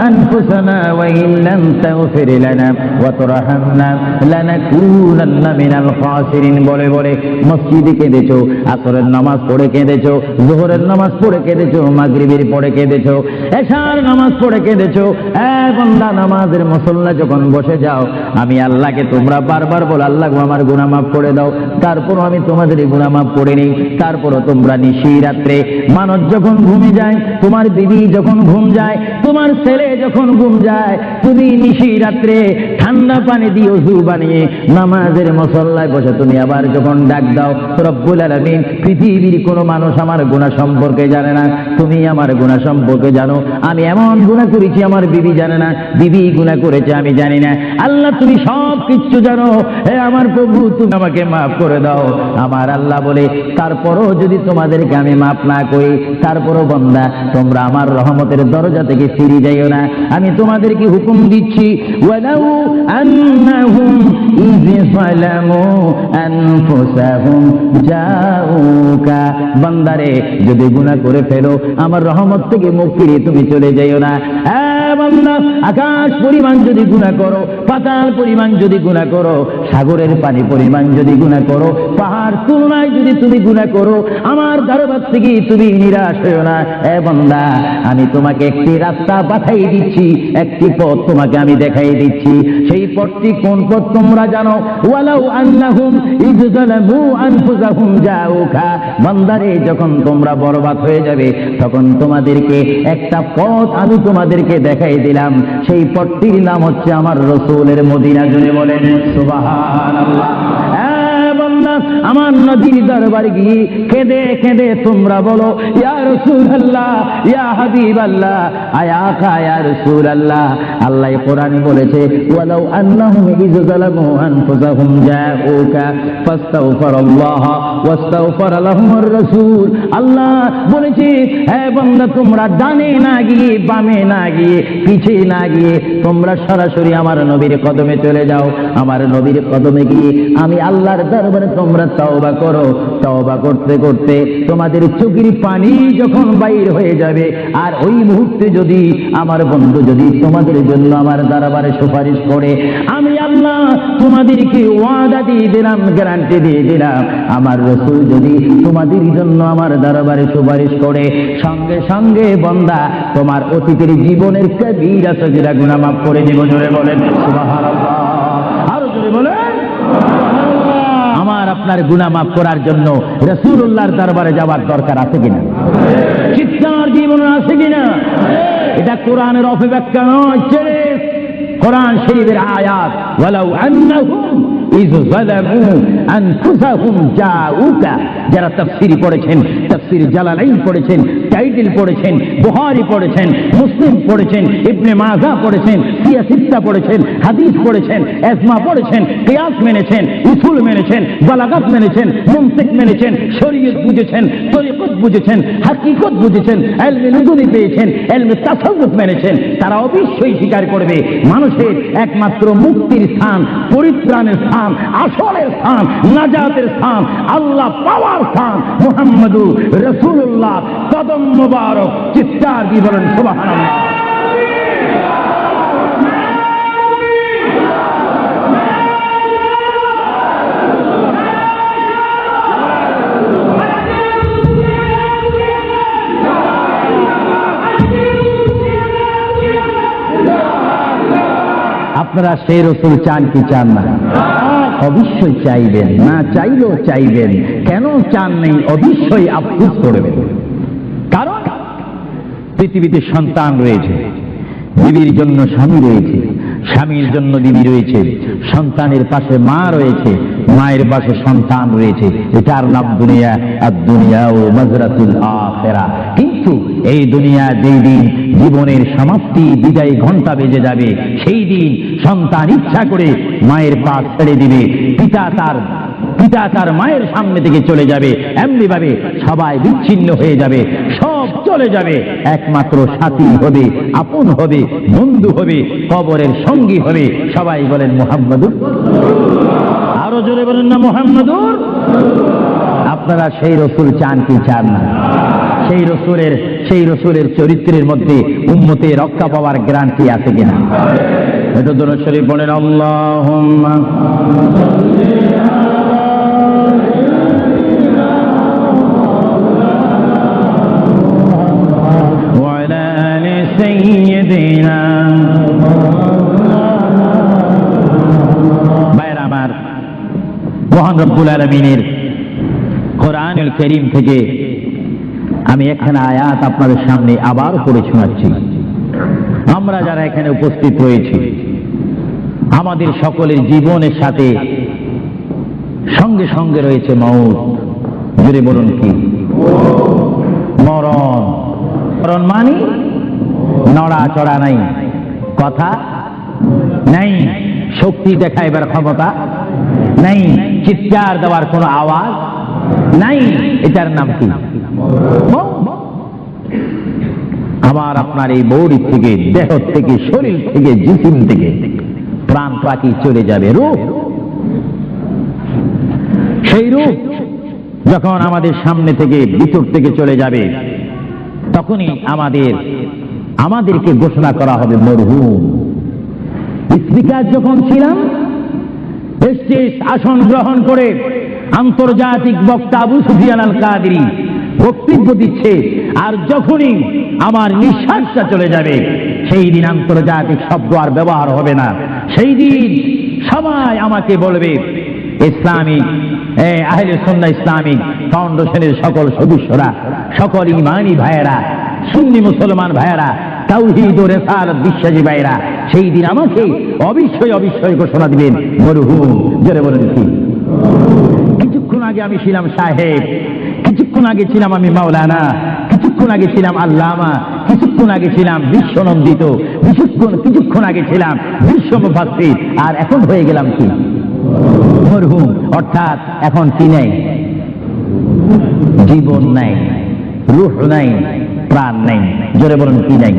أنفسنا وإن لم تغفر لنا وترحمنا لنكونن من الخاسرين বলে বলে মসজিদে কেঁদেছো, আসরের নামাজ পড়ে কেঁদেছো, যোহরের নামাজ পড়ে কেঁদেছো, মাগরিবের পড়ে কেঁদেছো, এশার নামাজ পড়ে কেঁদেছো। বান্দা, নামাজের মুসল্লা যখন বসে যাও, আমি আল্লাহকে তোমরা বারবার বলো, আল্লাহ আমার গুনাহ মাফ করে দাও। তারপরও আমি তোমাদের গুনাহ মাফ করে নেই। তারপরও তোমরা নিশি রাত্রে, মানুষ যখন ঘুমিয়ে যায়, তোমার বিবি যখন ঘুম যায়, তোমার ছেলে যখন ঘুম যায়, তুমি নিশি রাত্রে ঠান্ডা পানি দিয়ে ওযু বানিয়ে নামাজের মুসল্লায় বসে তুমি আবার যখন ডাক দাও, রব্বুল আলামিন, পৃথিবীর কোনো মানুষ আমার গুনাহ সম্পর্কে জানে না, তুমি আমার গুনাহ সম্পর্কে জানো। আমি এমন গুনাহ করেছি আমার বিবি জানে না, বিবি গুনাহ করেছে আমি জানি না। আল্লাহ, তুমি সব কিছু জানো। হে আমার প্রভু, তুমি আমাকে মাফ করে দাও। আমার আল্লাহ বলে, তারপরও যদি তোমাদেরকে আমি মাফ না করি, তারপরও বান্দা তোমরা আমার রহমতের দরজা থেকে ফিরে যাইও না। আমি তোমাদেরকে হুকুম দিচ্ছি, ওয়ালাউ আন্নাহুম ইয যালামু আনফুসাহুম জাউকা, বান্দারে যদি গুনাহ করে ফেলো, আমার রহমত থেকে মুখ ফিরিয়ে তুমি চলে যাইও না। বান্দা, আকাশ পরিমাণ যদি গুনাহ করো, পাতাল পরিমাণ যদি গুনাহ করো, সাগরের পানি পরিমাণ যদি গুনাহ করো, পাহাড় তুলনায় যদি তুমি গুনাহ করো, আমার দরবার থেকে তুমি নিরাশ হইও না। বান্দা, আমি তোমাকে একটি রাস্তা পাঠাই দিচ্ছি, একটি পথ তোমাকে আমি দেখাই দিচ্ছি। সেই পথটি কোন পথ তোমরা জানো? ওয়ালাউ আন্নাহুম ইয যালামু আনফুসাহুম জাউকা, বান্দারে যখন তোমরা বরবাদ হয়ে যাবে, তখন তোমাদেরকে একটা পথ আমি তোমাদেরকে দেখাই দিলাম। সেই পথটির নাম হচ্ছে আমার রাসূলের মদিনা। জুড়ে বলেন সুবহানাল্লাহ। আমার নবীর দরবারে গিয়ে কেঁদে কেঁদে তোমরা বলো, ইয়া রাসূলুল্লাহ, ইয়া হাবিবাল্লাহ, আয়াকা ইয়া রাসূলুল্লাহ। আল্লাহ কোরআনে বলেছে, ওয়ালাউ আন্নাহুম ইয যালামু আনফুসাহুম জাউকা ফাস্তাগফিরুল্লাহ ওয়াস্তাগফার লাহুমুর রাসূল। আল্লাহ বলেছে, হে বান্দা, তোমরা ডানে না গিয়ে, বামে না গিয়ে, পিছে না গিয়ে, তোমরা সরাসরি আমার নবীর কদমে চলে যাও। আমার নবীর কদমে গিয়ে আমি আল্লাহর দরবারে তোমরা তওবা করো। তওবা করতে করতে তোমাদের চোখের পানি যখন বাইর হয়ে যাবে, আর ওই মুহূর্তে যদি আমার বন্ধু যদি তোমাদের জন্য আমার দরবারে সুপারিশ করে, আমি আল্লাহ তোমাদেরকে ওয়াদা দিয়ে দিলাম, গ্যারান্টি দিয়ে দিলাম, আমার রাসূল যদি তোমাদের জন্য আমার দরবারে সুপারিশ করে, সঙ্গে সঙ্গে বান্দা তোমার অতীতের জীবনের কবিরা সগীরা গুনাহ মাফ করে দেব। জোরে বলেন সুবহানাল্লাহ। আরো জোরে বলেন। আমার আপনার গুনাহ মাফ করার জন্য রাসূলুল্লাহর দরবারে যাওয়ার দরকার আছে কিনা? চিৎকার জীবন আছে কিনা? এটা কোরআনের অপব্যাখ্যা নয়, কোরআন শরীফের আয়াত। ওয়ালাউ আন্নাহুম ইয যালামু আনফুসাহুম জাউকা, যারা তাফসীর পড়েছেন, তাফসীর জালালাইন পড়েছেন, টাইটেল পড়েছেন, বুখারী পড়েছেন, মুসলিম পড়েছেন, ইবনে মাজাহ পড়েছেন, সিয়াসিত্তা পড়েছেন, হাদিস পড়েছেন, ইজমা পড়েছেন, কিয়াস মেনেছেন, উসুল মেনেছেন, বালাগাত মেনেছেন, মুনতিক মেনেছেন, শরীয়ত বুঝেছেন, তরিকত বুঝেছেন, হাকিকত বুঝেছেন, ইলমে নুজুমি পেয়েছেন, ইলমে তাসাউফ মেনেছেন, তারা অবশ্যই স্বীকার করবে মানুষের একমাত্র মুক্তির স্থান, পরিত্রাণের স্থান, আসলের স্থান, নাজাতের স্থান, আল্লাহ পাওয়ার স্থান মুহাম্মদুর রাসূলুল্লাহ কদম মুবারক। চিৎকার দিয়ে বলেন সুবহানাল্লাহ। আপনারা সেই রাসূল চান কি চান না? অবশ্যই চাইবেন, না চাইলেও চাইবেন। কেন চান নেই? অবশ্যই আফসোস করবেন। কারণ পৃথিবীতে সন্তান রয়েছে, বিবির জন্য স্বামী রয়েছে, স্বামীর জন্য বিবি রয়েছে, সন্তানের পাশে মা রয়েছে, মায়ের পাশে সন্তান রয়েছে। এটার নাম দুনিয়া। আর দুনিয়া ও মাজরাতুল আখিরা। কিন্তু এই দুনিয়া যেই দিন জীবনের সমাপ্তি, বিদায় ঘন্টা বেজে যাবে, সেই দিন সন্তান ইচ্ছা করে মায়ের পা ছেড়ে দিবে, পিতা তার মায়ের সামনে থেকে চলে যাবে। এমনি ভাবে সবাই বিচ্ছিন্ন হয়ে যাবে, সব চলে যাবে। একমাত্র সাথী হবে, আপন হবে, বন্ধু হবে, কবরের সঙ্গী হবে। সবাই বলেন মুহাম্মাদুর। আরো জোরে বলেন না মুহাম্মাদুর। আপনারা সেই রাসূল চান কি চান না? সেই রসুলের চরিত্রের মধ্যে উম্মতে রক্ষা পাওয়ার গ্যারান্টি আছে কিনা? এটা দরুদ শরীফ বলেন, আল্লাহুম্মা ওয়া আলা আলি সাইয়্যিদিনা। ভাইরা আমার, মহান রব্বুল আলামিনের কোরআনুল কারীম থেকে আমি একখানা আয়াত আপনাদের সামনে আবার পড়ে শোনাচ্ছি। আমরা যারা এখানে উপস্থিত রয়েছি, আমাদের সকলের জীবনের সাথে সঙ্গে সঙ্গে রয়েছে মওত। জোরে বলুন কি? মরণ। মরণ মানে নড়াচড়া নাই, কথা নাই, শক্তি দেখাইবার ক্ষমতা নাই, চিৎকার দেওয়ার কোনো আওয়াজ নাই। এটার নাম কি? আমার আপনার এই বডি থেকে, দেহ থেকে, শরীর থেকে, জিসিম থেকে প্রাণ পাখি চলে যাবে। রূপ, সেই রূপ যখন আমাদের সামনে থেকে, ভিতর থেকে চলে যাবে, তখনই আমাদেরকে ঘোষণা করা হবে মরহুম। স্পিকার যখন ছিলাম, স্টেজ আসন গ্রহণ করে আন্তর্জাতিক বক্তা আবু সুফিয়ান আল কাদেরী বক্তব্য দিচ্ছে, আর যখনই আমার নিঃশ্বাসটা চলে যাবে, সেই দিন আন্তর্জাতিক শব্দ আর ব্যবহার হবে না। সেই দিন সবাই আমাকে বলবে, ইসলামিক আহলে সুন্নাহ ইসলামিক ফাউন্ডেশনের সকল সদস্যরা, সকল ঈমানি ভাইয়েরা, সুন্নি মুসলমান ভাইয়েরা, তাওহীদ ও রিসালাত বিশ্বাসী ভাইয়েরা, সেই দিন আমাকে অবশ্যই ঘোষণা দিবেন মরহুম। জোরে বলেন কি? কিছুক্ষণ আগে আমি ছিলাম সাহেব, কিছুক্ষণ আগে ছিলাম আমি মাওলানা, কিছুক্ষণ আগে ছিলাম আল্লামা, কিছুক্ষণ আগে ছিলাম বিশ্বনন্দিত, কিছুক্ষণ আগে ছিলাম বিশ্ব মুফাসসির, আর এখন হয়ে গেলাম কি? মরহুম। অর্থাৎ এখন কি নাই? জীবন নাই, রূহ নাই, প্রাণ নাই। জোরে বলেন কি নাই?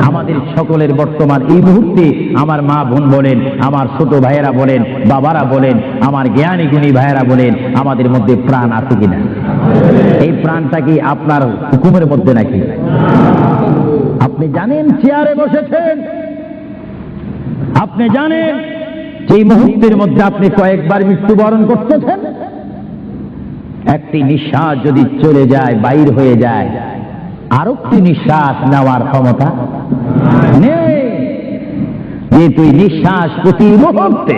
আমাদের সকলের বর্তমান এই মুহূর্তে আমার মা বোন বলেন, আমার ছোট ভাইয়েরা বলেন, বাবারা বলেন, আমার জ্ঞানী গুণী ভাইয়েরা বলেন, আমাদের মধ্যে প্রাণ আছে কিনা? এই প্রাণটা কি আপনার হুকুমের মধ্যে নাকি? আপনি জানেন চেয়ারে বসেছেন, আপনি জানেন এই মুহূর্তের মধ্যে আপনি কয়েকবার মৃত্যুবরণ করতেছেন। একটি নিঃশ্বাস যদি চলে যায়, বাইর হয়ে যায়, আরেকটি নিঃশ্বাস নেওয়ার ক্ষমতা নেই। যেহেতু নিঃশ্বাস প্রতি মুহূর্তে,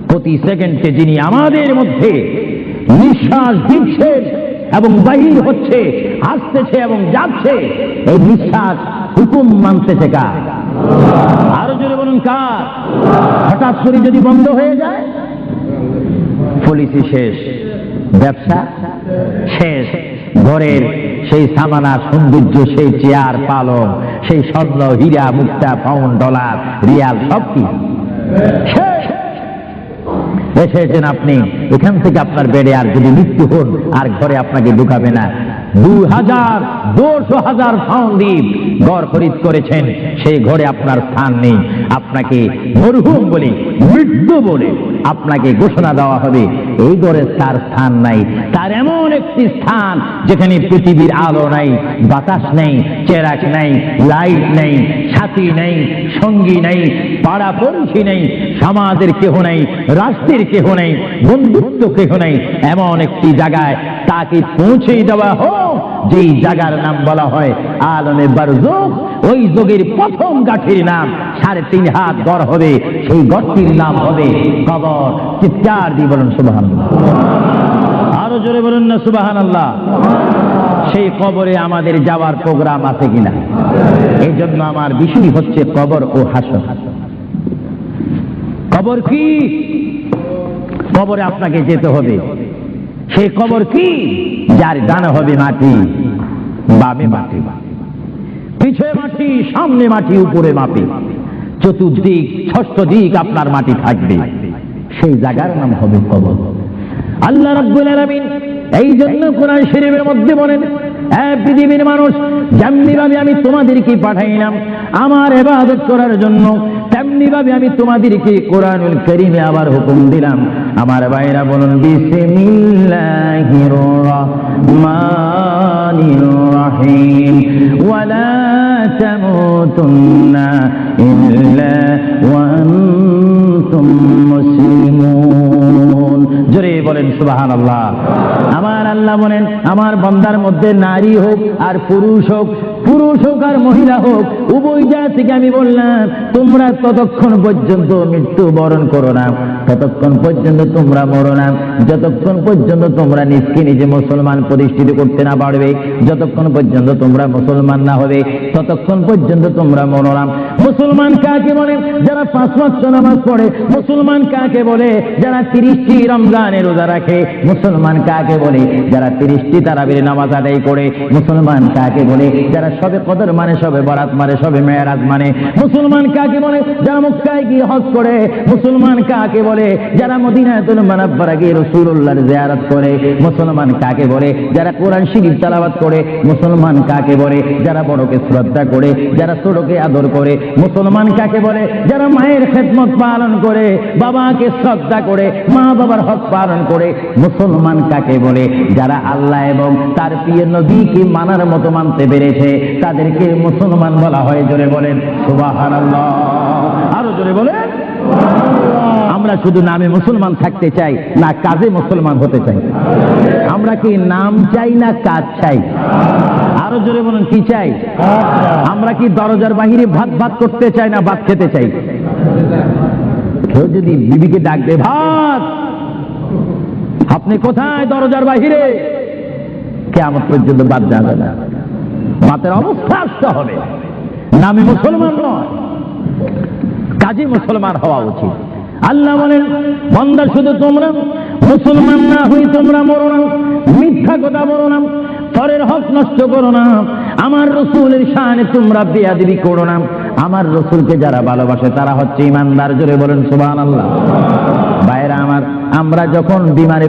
প্রতি সেকেন্ডে যিনি আমাদের মধ্যে নিঃশ্বাস দিচ্ছেন এবং বাহির হচ্ছে, আসতেছে এবং যাচ্ছে, এই নিঃশ্বাস হুকুম মানতেছে কার? আরো জোরে বলুন কার? হঠাৎ করে যদি বন্ধ হয়ে যায়, পলিসি শেষ, ব্যবসা শেষ, ঘরের সেই সামানা সৌন্দর্য, সেই চেয়ার পালং, সেই স্বর্ণ হীরা মুক্তা পাউন্ড ডলার রিয়াল সব কি শেষ। এসেছেন আপনি, এখান থেকে আপনার বেডে আর যদি মৃত্যু হন, আর ঘরে আপনাকে ঢুকাবে না। 2,000 পাউন্ড দ্বীপ ঘর খরিদ করেছেন, সেই ঘরে আপনার স্থান নেই। আপনাকে মরহুম বলে, মৃত্যু বলে আপনাকে ঘোষণা দেওয়া হবে, এই ঘরে তার স্থান নাই। তার এমন একটি স্থান যেখানে পৃথিবীর আলো নাই, বাতাস নেই, চেরাক নাই, লাইট নেই, সাথী নেই, সঙ্গী নেই, পাড়া পড়শি নেই, সমাজের কেহ নেই, রাষ্ট্রের কেহ নেই, বন্ধুত্ব কেহ নেই। এমন একটি জায়গায় তাকে পৌঁছে দেওয়া হোক, যেই জায়গার নাম বলা হয় আলমে বারজুখ। ওই যুগের প্রথম গাঠির নাম 3.5 হাত গড় হবে, সেই গড়টির নাম হবে কবর। চিৎকার দিয়ে বলুন সুবহানাল্লাহ। আরো জোরে বলুন না সুবহানাল্লাহ। সেই কবরে আমাদের যাওয়ার প্রোগ্রাম আছে কিনা? এই জন্য আমার বিষয় হচ্ছে কবর ও হাসর। কবর কি? কবরে আপনাকে যেতে হবে। সেই কবর কি? যার ডানে হবে মাটি, বামে মাটি, পিছে মাটি, সামনে মাটি, উপরে মাটি, চতুর্দিক 6 দিক আপনার মাটি থাকবে। সেই জায়গার নাম হবে কবর। আল্লাহ রাব্বুল আলামিন এই জন্য কোরআন শরীফের মধ্যে বলেন, পৃথিবীর মানুষ, যেমনি ভাবে আমি তোমাদেরকে পাঠাইলাম আমার ইবাদত করার জন্য, তেমনি ভাবে আমি তোমাদেরকে কোরআনুল কারীমে আবার হুকুম দিলাম। আমার ভাইরা বলুন বিসমিল্লাহির রাহমানির রাহিম, ওয়ালা তামুতুন্না ইল্লা ওয়া আনতুম মুসলিমুন। জোরে বলেন সুবহানাল্লাহ। আমার আল্লাহ বলেন, আমার বান্দার মধ্যে নারী হোক আর পুরুষ হোক, পুরুষ হোক আর মহিলা হোক, উভয় জাতি থেকে আমি বললাম তোমরা ততক্ষণ পর্যন্ত মৃত্যুবরণ করো না, ততক্ষণ পর্যন্ত তোমরা মরো না, যতক্ষণ পর্যন্ত তোমরা নিজকে নিজে মুসলমান প্রতিষ্ঠিত করতে না পারবে, যতক্ষণ পর্যন্ত তোমরা মুসলমান না হবে ততক্ষণ পর্যন্ত তোমরা মরো না। মুসলমান কাকে বলে? যারা 5 ওয়াক্ত নামাজ পড়ে। মুসলমান কাকে বলে? যারা 30টি রমজানের রোজা রাখে। মুসলমান কাকে বলে? যারা 30টি তারাবির নামাজ আদায় করে। মুসলমান কাকে বলে? যারা সবে কদর মানে, সবে বরাত মানে, সবে মেরাজ মানে। মুসলমান কাকে বলে? যারা মক্কায় গিয়ে হজ করে। মুসলমান কাকে বলে? যারা মদিনাতুল মুনাওয়ারা গিয়ে রাসূলুল্লাহর জিয়ারত করে। মুসলমান কাকে বলে? যারা কোরআন শরীফ তেলাওয়াত করে। মুসলমান কাকে বলে? যারা বড়কে শ্রদ্ধা করে, যারা ছোটকে আদর করে। মুসলমান কাকে বলে? যারা মায়ের খেদমত পালন করে, বাবাকে শ্রদ্ধা করে, মা বাবার হক পালন করে। মুসলমান কাকে বলে? যারা আল্লাহ এবং তার প্রিয় নবীকে মানার মতো মানতে পেরেছে, তাদেরকে মুসলমান বলা হয়। জোরে বলেন সুবহানাল্লাহ। আরো জোরে বলেন। আমরা শুধু নামে মুসলমান থাকতে চাই না কাজে মুসলমান হতে চাই? আমরা কি নাম চাই না কাজ চাই? আরো জোরে বলেন কি চাই? আমরা কি দরজার বাহিরে ভাত ভাত করতে চাই না ভাত খেতে চাই? কেউ যদি বিবিকে ডাক দে, ভাত, আপনি কোথায়? দরজার বাহিরে। কিয়ামত পর্যন্ত বাদ যাবে না, ভাতের অবস্থা আসতে হবে। নামে মুসলমান নয়, কাজে মুসলমান হওয়া উচিত। আল্লাহ বলেন, বান্দা শুধু তোমরা মুসলমান না হই তোমরা মরো না, মিথ্যা কথা বলো না, পরের হক নষ্ট করো না, আমার রসুলের শানে তোমরা বেয়াদবি করো না। আমার রসুলকে যারা ভালোবাসে তারা হচ্ছে ইমানদার। জোরে বলেন সুবহানাল্লাহ। ভাইরা আমার, আমরা যখন বিমারে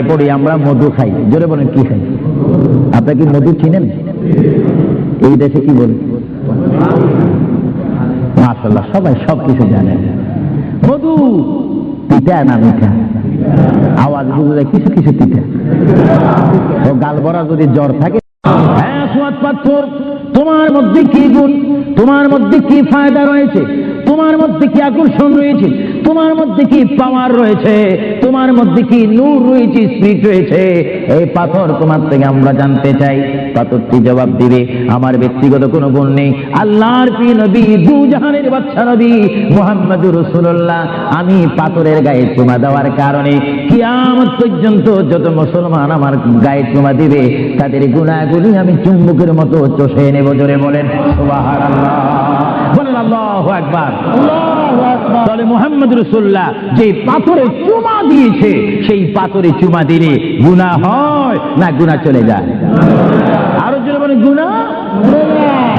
পড়ি, আমরা মধু খাই। জোরে বলেন কি খাই? আপনারা কি মধু চিনেন? এই দেশে কি বলে? মাশাআল্লাহ, সবাই সবকিছু জানেন। মধু পিঠা না মিঠা? আওয়াজ বুঝে যায় কিছু কিছু পিঠা। ও গাল ভরা যদি জ্বর থাকে, হ্যাঁ সোয়াদ পাথর, তোমার মধ্যে কি গুণ, তোমার মধ্যে কি ফায়দা রয়েছে, তোমার মধ্যে কি আকর্ষণ রয়েছে, তোমার মধ্যে কি পাওয়ার রয়েছে, তোমার মধ্যে কি নূর রয়েছে, স্পিরিট রয়েছে, এই পাথর তোমার থেকে আমরা জানতে চাই। পাথরটি জবাব দিবে, আমার ব্যক্তিগত কোনো গুণ নেই, আল্লাহর প্রিয় নবী, দু জাহানের বাদশা নবী মুহাম্মদুর রাসূলুল্লাহ, আমি পাথরের গায়ে চুমা দেওয়ার কারণে কিয়ামত পর্যন্ত যত মুসলমান আমার গায়ে চুমা দিবে তাদের গুনাহগুলি আমি চুম্বকের মতো চষে নেব। জোরে বলেন সুবহানাল্লাহ। বলেন আল্লাহু আকবার। তাহলে মুহাম্মদ রাসূলুল্লাহ যে পাথরে চুমা দিয়েছে, সেই পাথরে চুমা দিলে গুনাহ হয় না গুনাহ চলে যায়? আরো জোরে বলেন গুনাহ।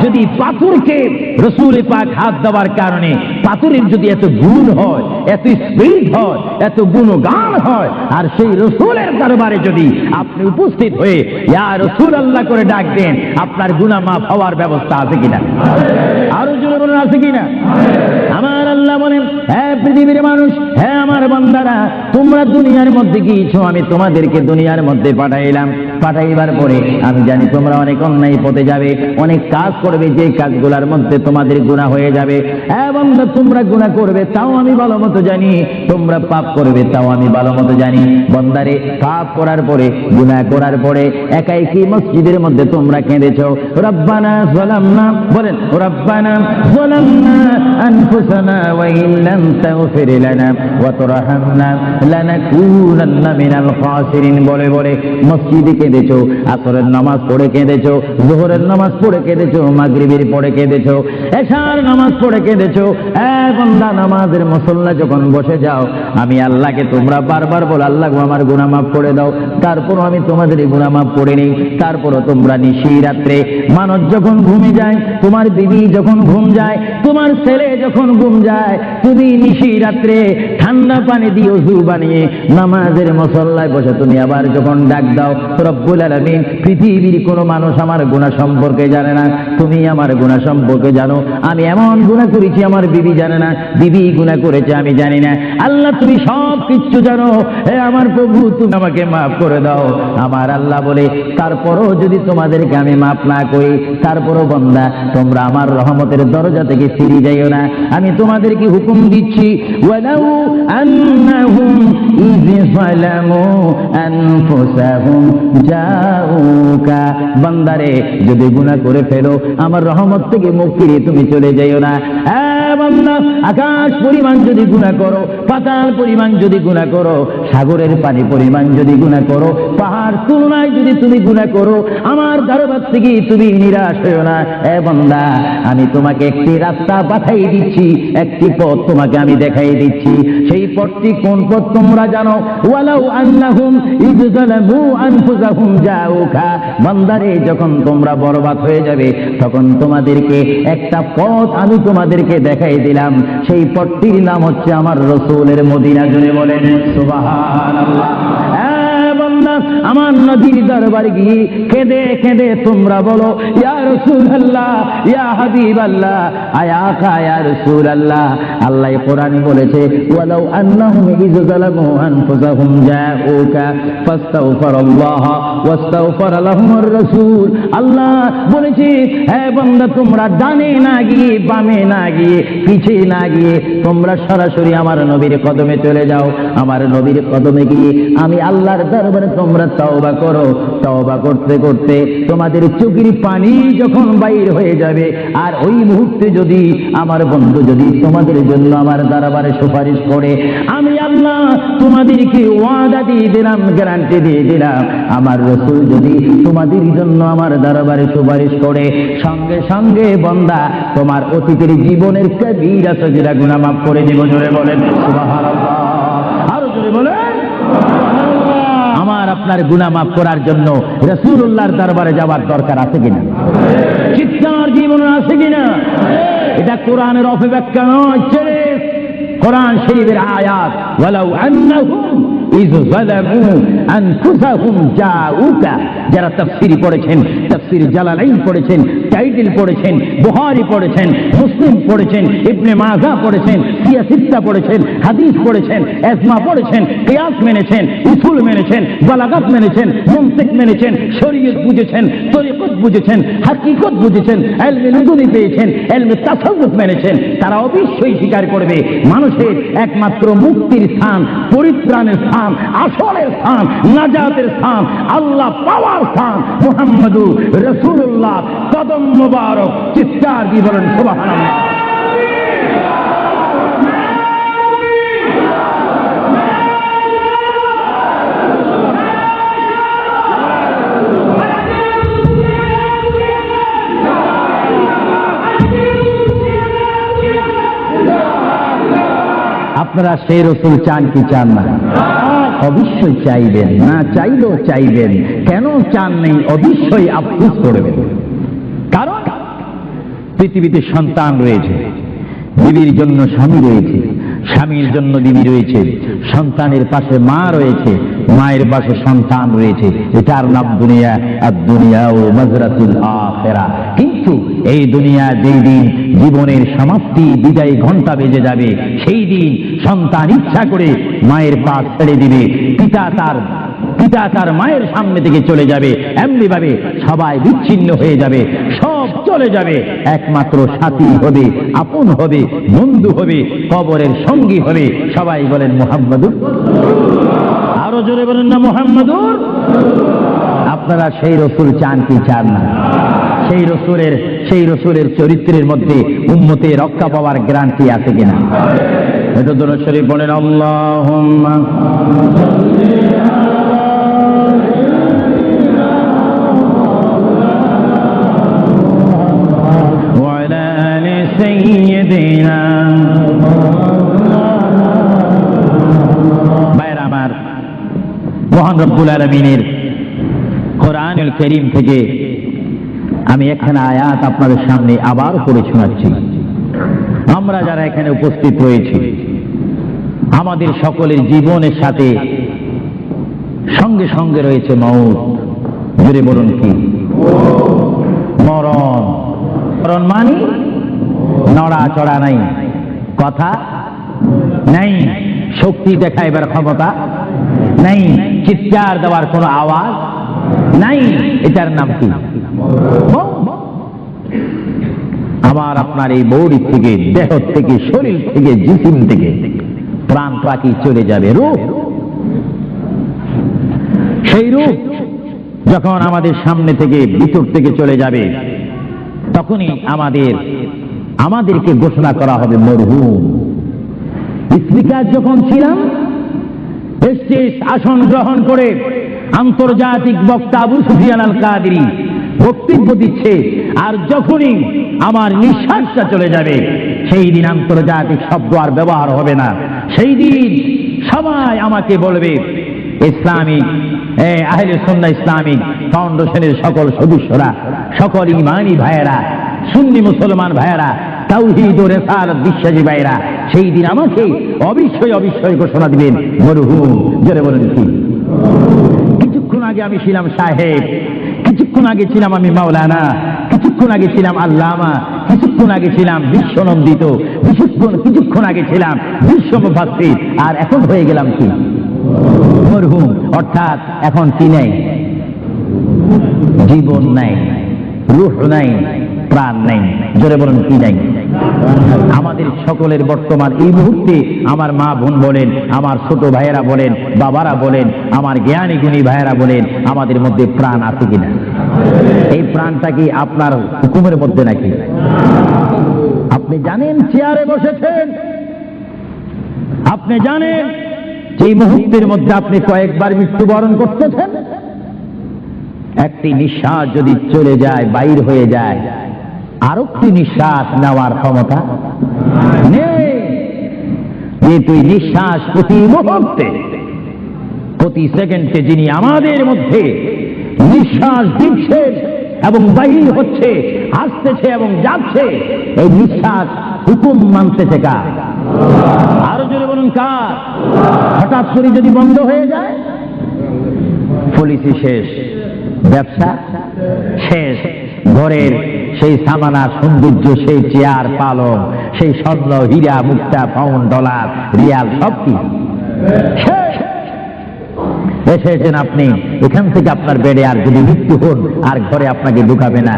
যদি পাথরকে রাসূল পাক হাত দেওয়ার কারণে পাথরের যদি এত গুণ হয়, এত স্পিরিট হয়, এত গুণগান হয়, আর সেই রাসূলের দরবারে যদি আপনি উপস্থিত হয়ে ইয়া রাসূলুল্লাহ করে ডাক দেন, আপনার গুনাহ মাফ হওয়ার ব্যবস্থা আছে কিনা? আরো জোরে বলেন আছে কিনা? আমার আল্লাহ বলেন, হ্যাঁ পৃথিবীর মানুষ, হ্যাঁ আমার বান্দারা, তোমরা দুনিয়ার মধ্যে গিয়েছো, আমি তোমাদেরকে দুনিয়ার মধ্যে পাঠাইলাম। পাঠাইবার পরে আমি জানি তোমরা অনেক অন্যায় পথে যাবে, অনেক কাজ করবে, যে কাজগুলোর মধ্যে তোমাদের গুনাহ হয়ে যাবে। হ্যাঁ বান্দা, তোমরা গুনাহ করবে তাও আমি ভালো মতো জানি, তোমরা পাপ করবে তাও আমি ভালো মতো জানি। বান্দারে, পাপ করার পরে, গুনাহ করার পরে একাই কি মসজিদের মধ্যে তোমরা কেঁদেছো, রব্বানা যালামনা, বলেন রব্বানা যালামনা আনফুসানা ওয়া ইল্লাম তাগফির লানা ওয়া তারহামনা লানাকুনান্না মিনাল খাসিরিন বলে বলে মসজিদে কেঁদেছো, আসরের নামাজ পড়ে কেঁদেছো, যোহরের নামাজ পড়ে কেঁদেছো, মাগরিবের পড়ে কেঁদেছো, এশার নামাজ পড়ে কেঁদেছো। বান্দা, নামাজের মুসল্লা যখন বসে যাও, আমি আল্লাহকে তোমরা বারবার বলো, আল্লাহ আমার গুনাহ মাফ করে দাও, তারপরও আমি তোমাদের গুনাহ মাফ করে নেই। তারপরও তোমরা নিশি রাত্রে, মানুষ যখন ঘুমে যায়, তোমার বিবি যখন ঘুম যায়, তোমার ছেলে যখন ঘুম যায়, তুমি নিশি রাত্রে ঠান্ডা পানি দিয়ে ওযু বানিয়ে নামাজের মুসল্লায় বসে তুমি আবার যখন ডাক দাও, রব্বুল আলামিন, পৃথিবীর কোনো মানুষ আমার গুনাহ সম্পর্কে জানে না, তুমি আমার গুনাহ সম্পর্কে জানো। আমি এমন গুনাহ করেছি আমার বিবি জানে না, বিবি গুনাহ করেছে আমি জানি না। আল্লাহ তুমি সব কিছু জানো, হে আমার প্রভু তুমি আমাকে মাফ করে দাও। আমার আল্লাহ বলে, তারপরও যদি তোমাদেরকে আমি মাফ না করি, তারপরও বান্দা তোমরা আমার রহমতের দরজা থেকে ফিরে যাইও না। আমি তোমাদেরকে হুকুম দিচ্ছি, ওয়ালাউ আন্নাহুম ইয যালামু আনফুসাহুম জাউকা, বান্দারে যদি গুনাহ করে ফেলো আমার রহমত থেকে মুখ ফিরিয়ে তুমি চলে যাইও না। বান্দা, আকাশ পরিমাণ যদি গুনাহ করো, পাতাল পরিমাণ যদি গুনাহ করো, সাগরের পানি পরিমাণ যদি গুনাহ করো, পাহাড় তুলনায় যদি তুমি গুনাহ করো, আমার দরবার থেকে তুমি নিরাশ হইও না। বান্দা, আমি তোমাকে একটি রাস্তা পাঠাই দিচ্ছি, একটি পথ তোমাকে আমি দেখাই দিচ্ছি। সেই পথটি কোন পথ তোমরা জানো? ওয়ালাউ আন্নাহুম ইয যালামু আনফুসাহুম জাউকা, বান্দারে যখন তোমরা বরবাদ হয়ে যাবে তখন তোমাদেরকে একটা পথ আমি তোমাদেরকে দেখাই দিলাম। সেই পথটির নাম হচ্ছে আমার রাসূলের মদিনা। জুড়ে বলেন সুবহানাল্লাহ। আমার নবীর দরবারে গিয়ে কেঁদে কেঁদে তোমরা বলো, ইয়া রাসূলুল্লাহ, ইয়া হাবিবাল্লাহ, আয়াকা ইয়া রাসূলুল্লাহ। আল্লাহ কোরআনে বলেছে, ওয়ালাউ আন্নাহুম ইয যালামু আনফুসাহুম জাউকা ফাস্তাগফিরুল্লাহ ওয়াস্তাগফার লাহুমুর রাসূল। আল্লাহ বলেছে, হে বান্দা তোমরা ডানে না গিয়ে, বামে না গিয়ে, পিছে না গিয়ে তোমরা সরাসরি আমার নবীর কদমে চলে যাও। আমার নবীর কদমে গিয়ে আমি আল্লাহর দরবারে তোমরা তওবা করো। তওবা করতে করতে তোমাদের চোখের পানি যখন বাইর হয়ে যাবে, আর ওই মুহূর্তে যদি আমার বন্ধু যদি তোমাদের জন্য আমার দরবারে সুপারিশ করে, আমি আল্লাহ তোমাদেরকে ওয়াদা দিয়ে দিলাম, গ্যারান্টি দিয়ে দিলাম, আমার রাসূল যদি তোমাদের জন্য আমার দরবারে সুপারিশ করে, সঙ্গে সঙ্গে বান্দা তোমার অতীতের জীবনের কবিরা সগীরা গুনাহ মাফ করে দিব। জোরে বলেন সুবহানাল্লাহ। আরো জোরে বলেন। আমার আপনার গুনাহ মাফ করার জন্য রাসূলুল্লাহর দরবারে যাওয়ার দরকার আছে কিনা? চিৎকার জীবন আছে কিনা? এটা কোরআনের অপব্যাখ্যা নয়, কোরআন শরীফের আয়াত। ওয়ালাউ আন্নাহুম ইয যালামু আনফুসাহুম জাউকা, যারা তাফসীর পড়েছেন, তাফসীর জালালাইন পড়েছেন, টাইটেল পড়েছেন, বুখারী পড়েছেন, মুসলিম পড়েছেন, ইবনে মাজাহ পড়েছেন, সিয়াসিত্তা পড়েছেন, হাদিস পড়েছেন, ইজমা পড়েছেন, কিয়াস মেনেছেন, উসুল মেনেছেন, বালাগাত মেনেছেন, মুনতিক মেনেছেন, শরীয়ত বুঝেছেন, তরিকত বুঝেছেন, হাকিকত বুঝেছেন, ইলমে লুদুনি পেয়েছেন, ইলমে তাসাউফ মেনেছেন, তারা অবশ্যই স্বীকার করবে মানুষের একমাত্র মুক্তির স্থান, পরিত্রাণের স্থান, আসলের স্থান, নাজাতের স্থান, আল্লাহ পাওয়ার স্থান মুহাম্মদুর রাসূলুল্লাহ কদম মুবারক। চিৎকার দিয়ে বলেন সুবহানাল্লাহ। আপনারা সেই রাসূল চান কি চান না? অবশ্যই চাইবেন, না চাইলেও চাইবেন। কেন চান নেই? অবশ্যই আফসোস করবেন। কারণ পৃথিবীতে সন্তান রয়েছে, বিবির জন্য স্বামী রয়েছে, স্বামীর জন্য বিবি রয়েছে, সন্তানের পাশে মা রয়েছে, মায়ের পাশে সন্তান রয়েছে। এটার নাম দুনিয়া। আর দুনিয়া ও মাজরাতুল আখিরা। কিন্তু এই দুনিয়া যেই দিন জীবনের সমাপ্তি, বিদায় ঘন্টা বেজে যাবে, সেই দিন সন্তান ইচ্ছা করে মায়ের পা ছেড়ে দিবে, পিতা তার মায়ের সামনে থেকে চলে যাবে। এমনি ভাবে সবাই বিচ্ছিন্ন হয়ে যাবে, সব চলে যাবে। একমাত্র সাথী হবে, আপন হবে, বন্ধু হবে, কবরের সঙ্গী হবে। সবাই বলেন মুহাম্মাদুর। আরো জোরে বলেন না মুহাম্মাদুর। আপনারা সেই রাসূল চান কি চান না? সেই রাসূলের চরিত্রের মধ্যে উম্মতের রক্ষা পাওয়ার গ্যারান্টি আছে কিনা? এটা দরুদ শরীফ বলেন, আল্লাহুম্মা মহান রব্বুল আলামিনের কোরআনুল কারীম থেকে আমি একখানা আয়াত আপনাদের সামনে আবার পড়ে শোনাচ্ছি। আমরা যারা এখানে উপস্থিত রয়েছি, আমাদের সকলের জীবনের সাথে সঙ্গে সঙ্গে রয়েছে মওত। জোরে বলুন কি? মরণ। মরণ মানে নড়াচড়া নাই, কথা নাই, শক্তি দেখাইবার ক্ষমতা নাই, চিৎকার দেওয়ার কোনো আওয়াজ নাই। এটার নাম কি? আমার আপনার এই বৌরি থেকে, দেহ থেকে, শরীর থেকে, জিসিম থেকে প্রাণ পাখি চলে যাবে, রূপ। সেই রূপ যখন আমাদের সামনে থেকে, ভিতর থেকে চলে যাবে, তখনই আমাদেরকে ঘোষণা করা হবে মরহুম। স্পিকার যখন ছিলাম, স্টেজ আসন গ্রহণ করে আন্তর্জাতিক বক্তা আবু সুফিয়ান আল কাদেরী বক্তব্য দিচ্ছে, আর যখনই আমার নিঃশ্বাসটা চলে যাবে, সেই দিন আন্তর্জাতিক শব্দ আর ব্যবহার হবে না। সেই দিন সবাই আমাকে বলবে, ইসলামিক আহলে সুন্নাহ ইসলামিক ফাউন্ডেশনের সকল সদস্যরা, সকল ইমানি ভাইয়েরা, সুন্নি মুসলমান ভাইয়েরা, তাওহীদ ও রিসালাত বিশ্বাসী ভাইয়েরা, সেই দিন আমাকে অবশ্যই ঘোষণা দিবেন মরহুম। জোরে বলেন কি? কিছুক্ষণ আগে আমি ছিলাম সাহেব, কিছুক্ষণ আগে ছিলাম আমি মাওলানা, কিছুক্ষণ আগে ছিলাম আল্লামা, কিছুক্ষণ আগে ছিলাম বিশ্বনন্দিত, কিছুক্ষণ আগে ছিলাম বিশ্ব মুফাসসির, আর এখন হয়ে গেলাম কি? মরহুম। অর্থাৎ এখন কি নেই? জীবন নাই, রূহ নাই, প্রাণ নাই। জোরে বলুন কি নাই? আমাদের সকলের বর্তমান এই মুহূর্তে আমার মা বোন বলেন, আমার ছোট ভাইয়েরা বলেন, বাবারা বলেন, আমার জ্ঞানী গুণী ভাইয়েরা বলেন, আমাদের মধ্যে প্রাণ আছে কিনা? এই প্রাণটা কি আপনার হুকুমের মধ্যে নাকি? আপনি জানেন চেয়ারে বসেছেন, আপনি জানেন এই মুহূর্তের মধ্যে আপনি কয়েকবার মৃত্যুবরণ করতেছেন। একটি নিঃশ্বাস যদি চলে যায়, বাইর হয়ে যায়, আরেকটি নিঃশ্বাস নেওয়ার ক্ষমতা নেই। কিন্তু নিঃশ্বাস প্রতি মুহূর্তে, প্রতি সেকেন্ডে যিনি আমাদের মধ্যে নিঃশ্বাস দিচ্ছেন এবং বাহির হচ্ছে, আসতেছে এবং যাচ্ছে, এই নিঃশ্বাস হুকুম মানতেছে কার? আরো জোরে বলুন কার? হঠাৎ করে যদি বন্ধ হয়ে যায়, পলিসি শেষ, ব্যবসা শেষ, ঘরের সেই সামানা সৌন্দর্য, সেই চেয়ার পালং, সেই স্বর্ণ হীরা মুক্তা পাউন্ড ডলার রিয়াল সব কি শেষ। এসেছেন আপনি, এখান থেকে আপনার বেডে আর যদি মৃত্যু হন, আর ঘরে আপনাকে ঢুকাবে না।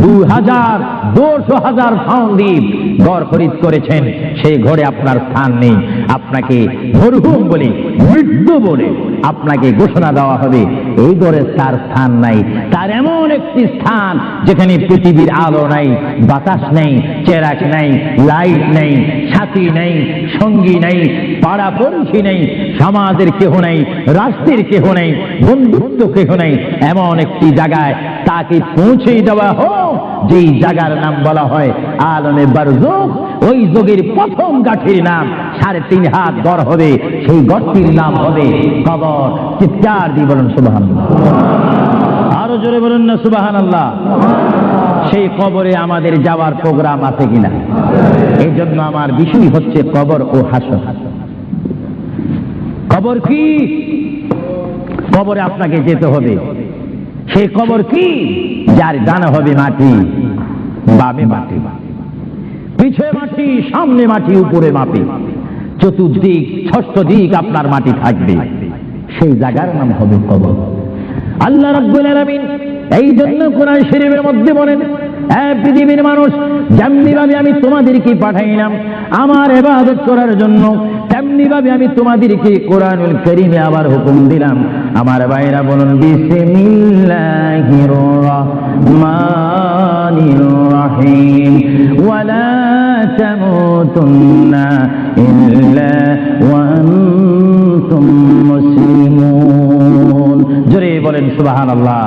2,000 পাউন্ড দ্বীপ ঘর খরিদ করেছেন, সেই ঘরে আপনার স্থান নেই। আপনাকে মরহুম বলে, মৃত্যু বলে আপনাকে ঘোষণা দেওয়া হবে, এই ঘরে তার স্থান নাই। তার এমন একটি স্থান যেখানে পৃথিবীর আলো নাই, বাতাস নেই, চেরাক নাই, লাইট নেই, সাথী নেই, সঙ্গী নেই, পাড়া পড়শি নেই, সমাজের কেহ নেই, রাষ্ট্রের কেহ নেই, বন্ধুত্ব কেহ নেই। এমন একটি জায়গায় তাকে পৌঁছে দেওয়া হোক, যেই জায়গার নাম বলা হয় আলমে বারযুখ। ওই যুগের প্রথম গাঠির নাম 3.5 হাত গড় হবে, সেই গড়টির নাম হবে কবর। চিৎকার দিয়ে বলুন সুবহানাল্লাহ। আরো জোরে বলুন না সুবহানাল্লাহ। সেই কবরে আমাদের যাওয়ার প্রোগ্রাম আছে কিনা? এই জন্য আমার বিষয় হচ্ছে কবর ও হাসর। কবর কি? কবরে আপনাকে যেতে হবে। সেই কবর কি? যার ডানে হবে মাটি, বামে মাটি, পিছে মাটি, সামনে মাটি, উপরে মাটি, চতুর্দিক ষষ্ঠ দিক আপনার মাটি থাকবে। সেই জায়গার নাম হবে কবর। আল্লাহ রাব্বুল আলামিন এই জন্য কোরআন শরীফের মধ্যে বলেন, পৃথিবীর মানুষ, যেমনি ভাবে আমি তোমাদেরকে পাঠাইলাম আমার ইবাদত করার জন্য, তেমনি ভাবে আমি তোমাদেরকে কোরআনুল কারীমে আবার হুকুম দিলাম। আমার ভাইরা বলুন বিসমিল্লাহির রাহমানির রাহিম, ওয়ালা তামুতুন্না ইল্লা ওয়া আনতুম মুসলিমুন। জোরে বলেন সুবহানাল্লাহ।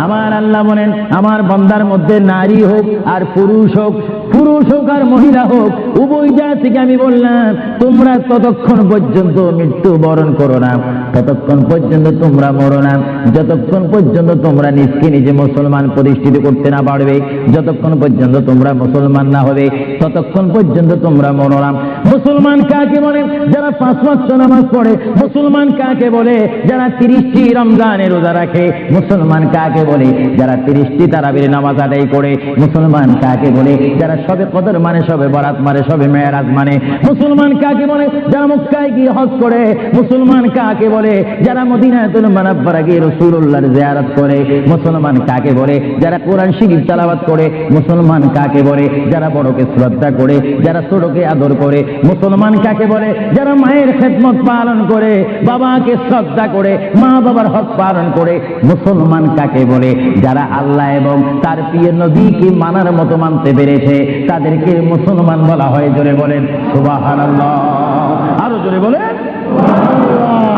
আমার আল্লাহ বলেন, আমার বান্দার মধ্যে নারী হোক আর পুরুষ হোক, পুরুষ হোক আর মহিলা হোক, উভয় জাতিকে আমি বললাম তোমরা ততক্ষণ পর্যন্ত মৃত্যুবরণ করো না, ততক্ষণ পর্যন্ত তোমরা মরো না। যতক্ষণ পর্যন্ত তোমরা নিজকে নিজে মুসলমান প্রতিষ্ঠিত করতে না পারবে, যতক্ষণ পর্যন্ত তোমরা মুসলমান না হবে, ততক্ষণ পর্যন্ত তোমরা মরো না। মুসলমান কাকে বলে? যারা 5 ওয়াক্ত নামাজ পড়ে। মুসলমান কাকে বলে? যারা 30টি রমজানের রোজা রাখে। মুসলমান কাকে বলে? যারা 30টি তারাবির নামাজ আদায় করে। মুসলমান কাকে বলে? যারা সবে কদর মানে, সবে বরাত মানে, সবে মেরাজ মানে। মুসলমান কাকে বলে? যারা মক্কায় গিয়ে হজ করে। মুসলমান কাকে বলে? যারা মদিনাতুল মুনাওয়ারা গিয়ে রাসূলুল্লাহর জিয়ারত করে। মুসলমান কাকে বলে? যারা কোরআন শরীফ তেলাওয়াত করে। মুসলমান কাকে বলে? যারা বড়কে শ্রদ্ধা করে, যারা ছোটকে আদর করে। মুসলমান কাকে বলে? যারা মায়ের খেদমত পালন করে, বাবাকে শ্রদ্ধা করে, মা বাবার হক পালন করে। মুসলমান কাকে বলে? যারা আল্লাহ এবং তার প্রিয় নবীকে মানার মতো মানতে পেরেছে, তাদেরকে মুসলমান বলা হয়। জোরে বলেন সুবহানাল্লাহ, আরো জোরে বলেন।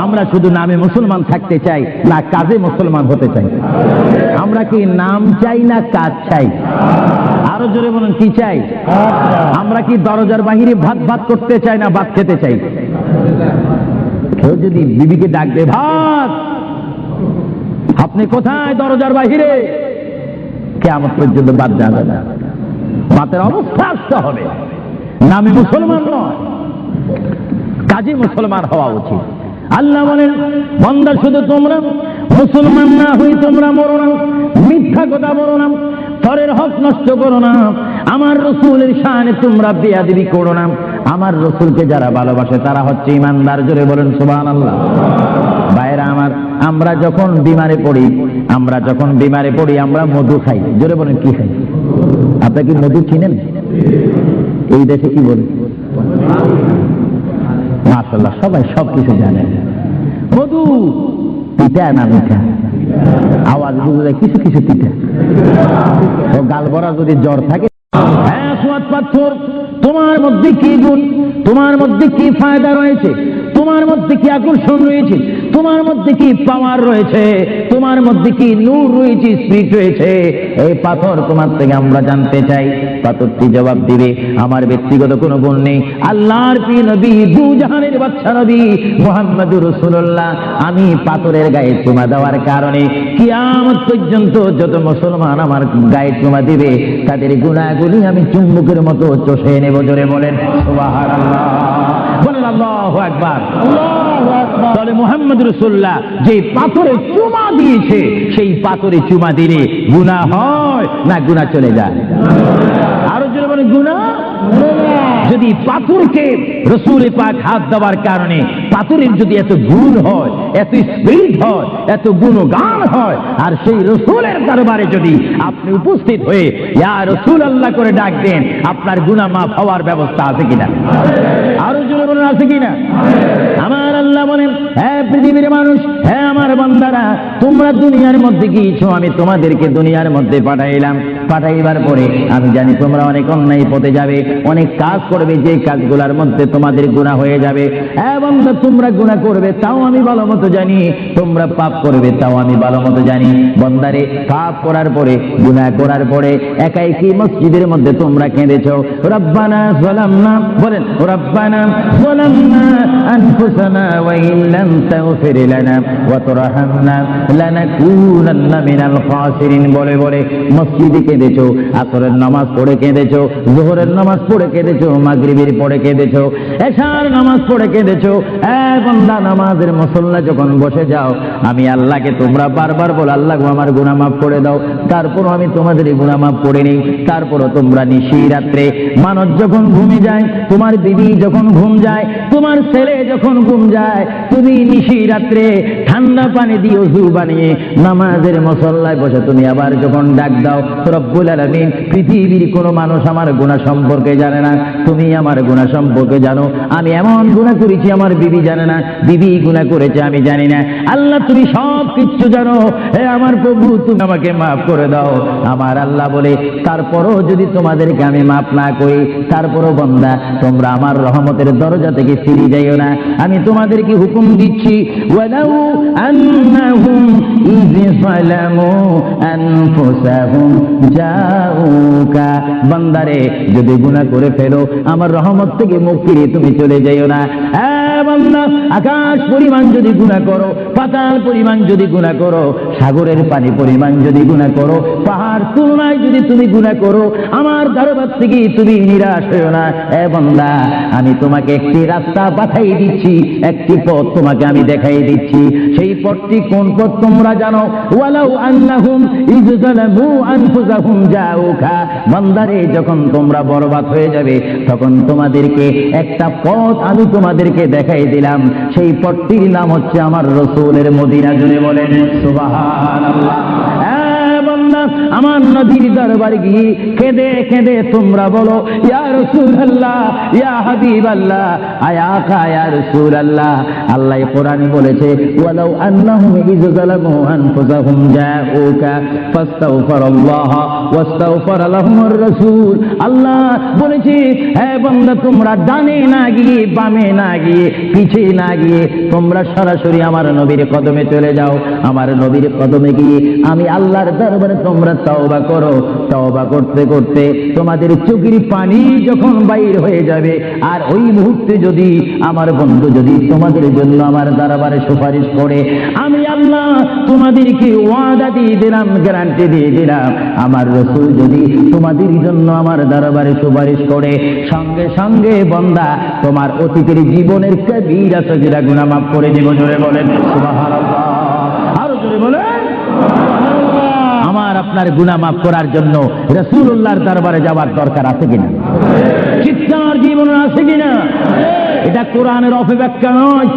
আমরা শুধু নামে মুসলমান থাকতে চাই না কাজে মুসলমান হতে চাই? আমরা কি নাম চাই না কাজ চাই? আরো জোরে বলেন, কি চাই? আমরা কি দরজার বাহিরে ভাত ভাত করতে চাই না ভাত খেতে চাই? কেউ যদি বিবিকে ডাকবে, ভাত, আপনি কোথায়? দরজার বাহিরে। কিয়ামত পর্যন্ত বাদ যাবে না, ভাতের অবস্থা আসতে হবে। নামে মুসলমান নয়, কাজে মুসলমান হওয়া উচিত। আল্লাহ বলেন, বান্দা শুধু তোমরা মুসলমান না হই তোমরা মরো না, মিথ্যা কথা বলো না, পরের হক নষ্ট করো না, আমার রাসূলের শানে তোমরা বেয়াদবি করো না। আমার রাসূলকে যারা ভালোবাসে তারা হচ্ছে ঈমানদার। জোরে বলেন সুবহানাল্লাহ। ভাইরা আমার, আমরা যখন বিমারে পড়ি, আমরা মধু খাই। জোরে বলেন, কি খাই? আপনি কি মধু চিনেন? এই দেশে কি বলে? মাশাআল্লাহ, সবাই সবকিছু জানেন। মধু পিঠা না মিঠা? আওয়াজ বুঝে যায় কিছু কিছু পিঠা। ও গাল ভরা যদি জ্বর থাকে, হ্যাঁ সোয়াদ পাথর, তোমার মধ্যে কি গুণ, তোমার মধ্যে কি ফায়দা রয়েছে, তোমার মধ্যে কি আকর্ষণ রয়েছে, তোমার মধ্যে কি পাওয়ার রয়েছে, তোমার মধ্যে কি নূর রয়েছে, স্পিরিট রয়েছে, এই পাথর তোমার থেকে আমরা জানতে চাই। পাথরটি জবাব দিবে, আমার ব্যক্তিগত কোনো গুণ নেই। আল্লাহর প্রিয় নবী, দু জাহানের বাদশা নবী মুহাম্মদুর রাসূলুল্লাহ, আমি পাথরের গায়ে চুমা দেওয়ার কারণে কিয়ামত পর্যন্ত যত মুসলমান আমার গায়ে চুমা দিবে, তাদের গুনাহগুলি আমি চুম্বকের মতো চষে নেব। জোরে বলেন সুবহানাল্লাহ, বলেন আল্লাহু আকবার। তাহলে মুহাম্মদ রাসূলুল্লাহ যে পাথরে চুমা দিয়েছে, সেই পাথরে চুমা দিলে গুনাহ হয় না গুনাহ চলে যায়? আরো জোরে বলেন, গুনাহ। যদি পাথরকে রাসূল পাক হাত দেওয়ার কারণে পাথরের যদি এত গুণ হয়, এত স্পিরিট হয়, এত গুণগান হয়, আর সেই রাসূলের দরবারে যদি আপনি উপস্থিত হয়ে ইয়া রাসূলুল্লাহ করে ডাক দেন, আপনার গুনাহ মাফ হওয়ার ব্যবস্থা আছে কিনা? আরো জোরে বলেন, আছে কিনা? আমার আল্লাহ বলেন, হ্যাঁ পৃথিবীর মানুষ, হ্যাঁ আমার বান্দারা, তোমরা দুনিয়ার মধ্যে গিয়েছো, আমি তোমাদেরকে দুনিয়ার মধ্যে পাঠাইলাম। পাঠাইবার পরে আমি জানি তোমরা অনেক অন্যায় পথে যাবে, অনেক কাজ করবে, যে কাজগুলোর মধ্যে তোমাদের গুনাহ হয়ে যাবে। হ্যাঁ বান্দা, তোমরা গুনাহ করবে তাও আমি ভালো মতো জানি, তোমরা পাপ করবে তাও আমি ভালো মতো জানি। বান্দারে, পাপ করার পরে, গুনাহ করার পরে একাই কি মসজিদের মধ্যে তোমরা কেঁদেছো, রব্বানা যালামনা, বলেন রব্বানা যালামনা আনফুসানা ওয়া ইল্লাম তাগফির লানা ওয়া তুরহামনা লানাকুনান্না মিনাল খাসিরিন বলে বলে মসজিদে কেঁদেছো, আসরের নামাজ পড়ে কেঁদেছো, যোহরের নামাজ পড়ে কেঁদেছো, মাগরিবের পড়ে কেঁদেছো, এশার নামাজ পড়ে কেঁদেছো। বান্দা, নামাজের মুসল্লা যখন বসে যাও, আমি আল্লাহকে তোমরা বারবার বল, আল্লাহ আমার গুনাহ মাফ করে দাও। তারপরও আমি তোমাদের গুনাহ মাফ করে নেই। তারপরও তোমরা নিশি রাত্রে, মানুষ যখন ঘুমে যায়, তোমার বিবি যখন ঘুম যায়, তোমার ছেলে যখন ঘুম যায়, তুমি নিশি রাত্রে ঠান্ডা পানি দিয়ে ওযু বানিয়ে নামাজের মুসল্লায় বসে তুমি আবার যখন ডাক দাও, রব্বুল আলামিন, পৃথিবীর কোনো মানুষ আমার গুনাহ সম্পর্কে জানে না, তুমি আমার গুনাহ সম্পর্কে জানো। আমি এমন গুনাহ করেছি আমার বিবি জানে না, বিবি গুনাহ করেছে আমি জানি না। আল্লাহ, তুমি সব কিছু জানো। হে আমার প্রভু, তুমি আমাকে মাফ করে দাও। আমার আল্লাহ বলে, তারপরও যদি তোমাদেরকে আমি মাফ না করি, তারপরও বান্দা, তোমরা আমার রহমতের দরজা থেকে ফিরে যাইও না। আমি তোমাদেরকে হুকুম দিচ্ছি, ওয়ালাউ আন্নাহুম ইয যালামু আনফুসাহুম জাউকা, বান্দারে, যদি গুনাহ করে ফেলো, আমার রহমত থেকে মুখ ফিরিয়ে তুমি চলে যাইও না। বান্দা, আকাশ পরিমাণ যদি গুনাহ করো, পাতাল পরিমাণ যদি গুনাহ করো, সাগরের পানি পরিমাণ যদি গুনাহ করো, পাহাড় তুলনায় যদি তুমি গুনাহ করো, আমার দরবার থেকে তুমি নিরাশ হও না। বান্দা, আমি তোমাকে একটি রাস্তা পাঠাই দিচ্ছি, একটি পথ তোমাকে আমি দেখাই দিচ্ছি। সেই পথটি কোন পথ তোমরা জানো? ওয়ালাউ আন্নাহুম ইয যালামু আনফুসাহুম জাউকা। বান্দারে, যখন তোমরা বরবাদ হয়ে যাবে, তখন তোমাদেরকে একটা পথ আমি তোমাদেরকে দেখাই দিলাম। সেই পথটির নাম হচ্ছে আমার রাসূলের মদিনা। জুড়ে বলেন সুবহানাল্লাহ। আমার নবীর দরবারে গিয়ে কেঁদে কেঁদে তোমরা বলো, ইয়া রাসূলুল্লাহ, ইয়া হাবিবাল্লাহ, আয়াকা ইয়া রাসূলুল্লাহ। আল্লাহ কোরআনে বলেছে, ওয়ালাউ আন্নাহুম ইয যালামু আনফুসাহুম জাউকা ফাস্তাগফিরুল্লাহ ওয়াস্তাগফার লাহুমুর রাসূল। আল্লাহ বলেছে, হে বান্দা, তোমরা ডানে না গিয়ে, বামে না গিয়ে, পিছে না গিয়ে তোমরা সরাসরি আমার নবীর কদমে চলে যাও। আমার নবীর কদমে গিয়ে আমি আল্লাহর দরবারে তোমরা তওবা করো। তওবা করতে করতে তোমাদের চোখের পানি যখন বাইর হয়ে যাবে, আর ওই মুহূর্তে যদি আমার বন্ধু যদি তোমাদের জন্য আমার দরবারে সুপারিশ করে, আমি আল্লাহ তোমাদেরকে ওয়াদা দিয়ে দিলাম, গ্যারান্টি দিয়ে দিলাম, আমার রাসূল যদি তোমাদের জন্য আমার দরবারে সুপারিশ করে, সঙ্গে সঙ্গে বান্দা তোমার অতীতের জীবনের কবিরা সগীরা গুনাহ মাফ করে দিব। জোরে বলেন সুবহানাল্লাহ। আরো জোরে বলেন। আমার আপনার গুনাহ মাফ করার জন্য রাসূলুল্লাহর দরবারে যাওয়ার দরকার আছে কিনা? চিৎকার জীবন আছে কিনা? এটা কোরআনের অপব্যাখ্যা নয়,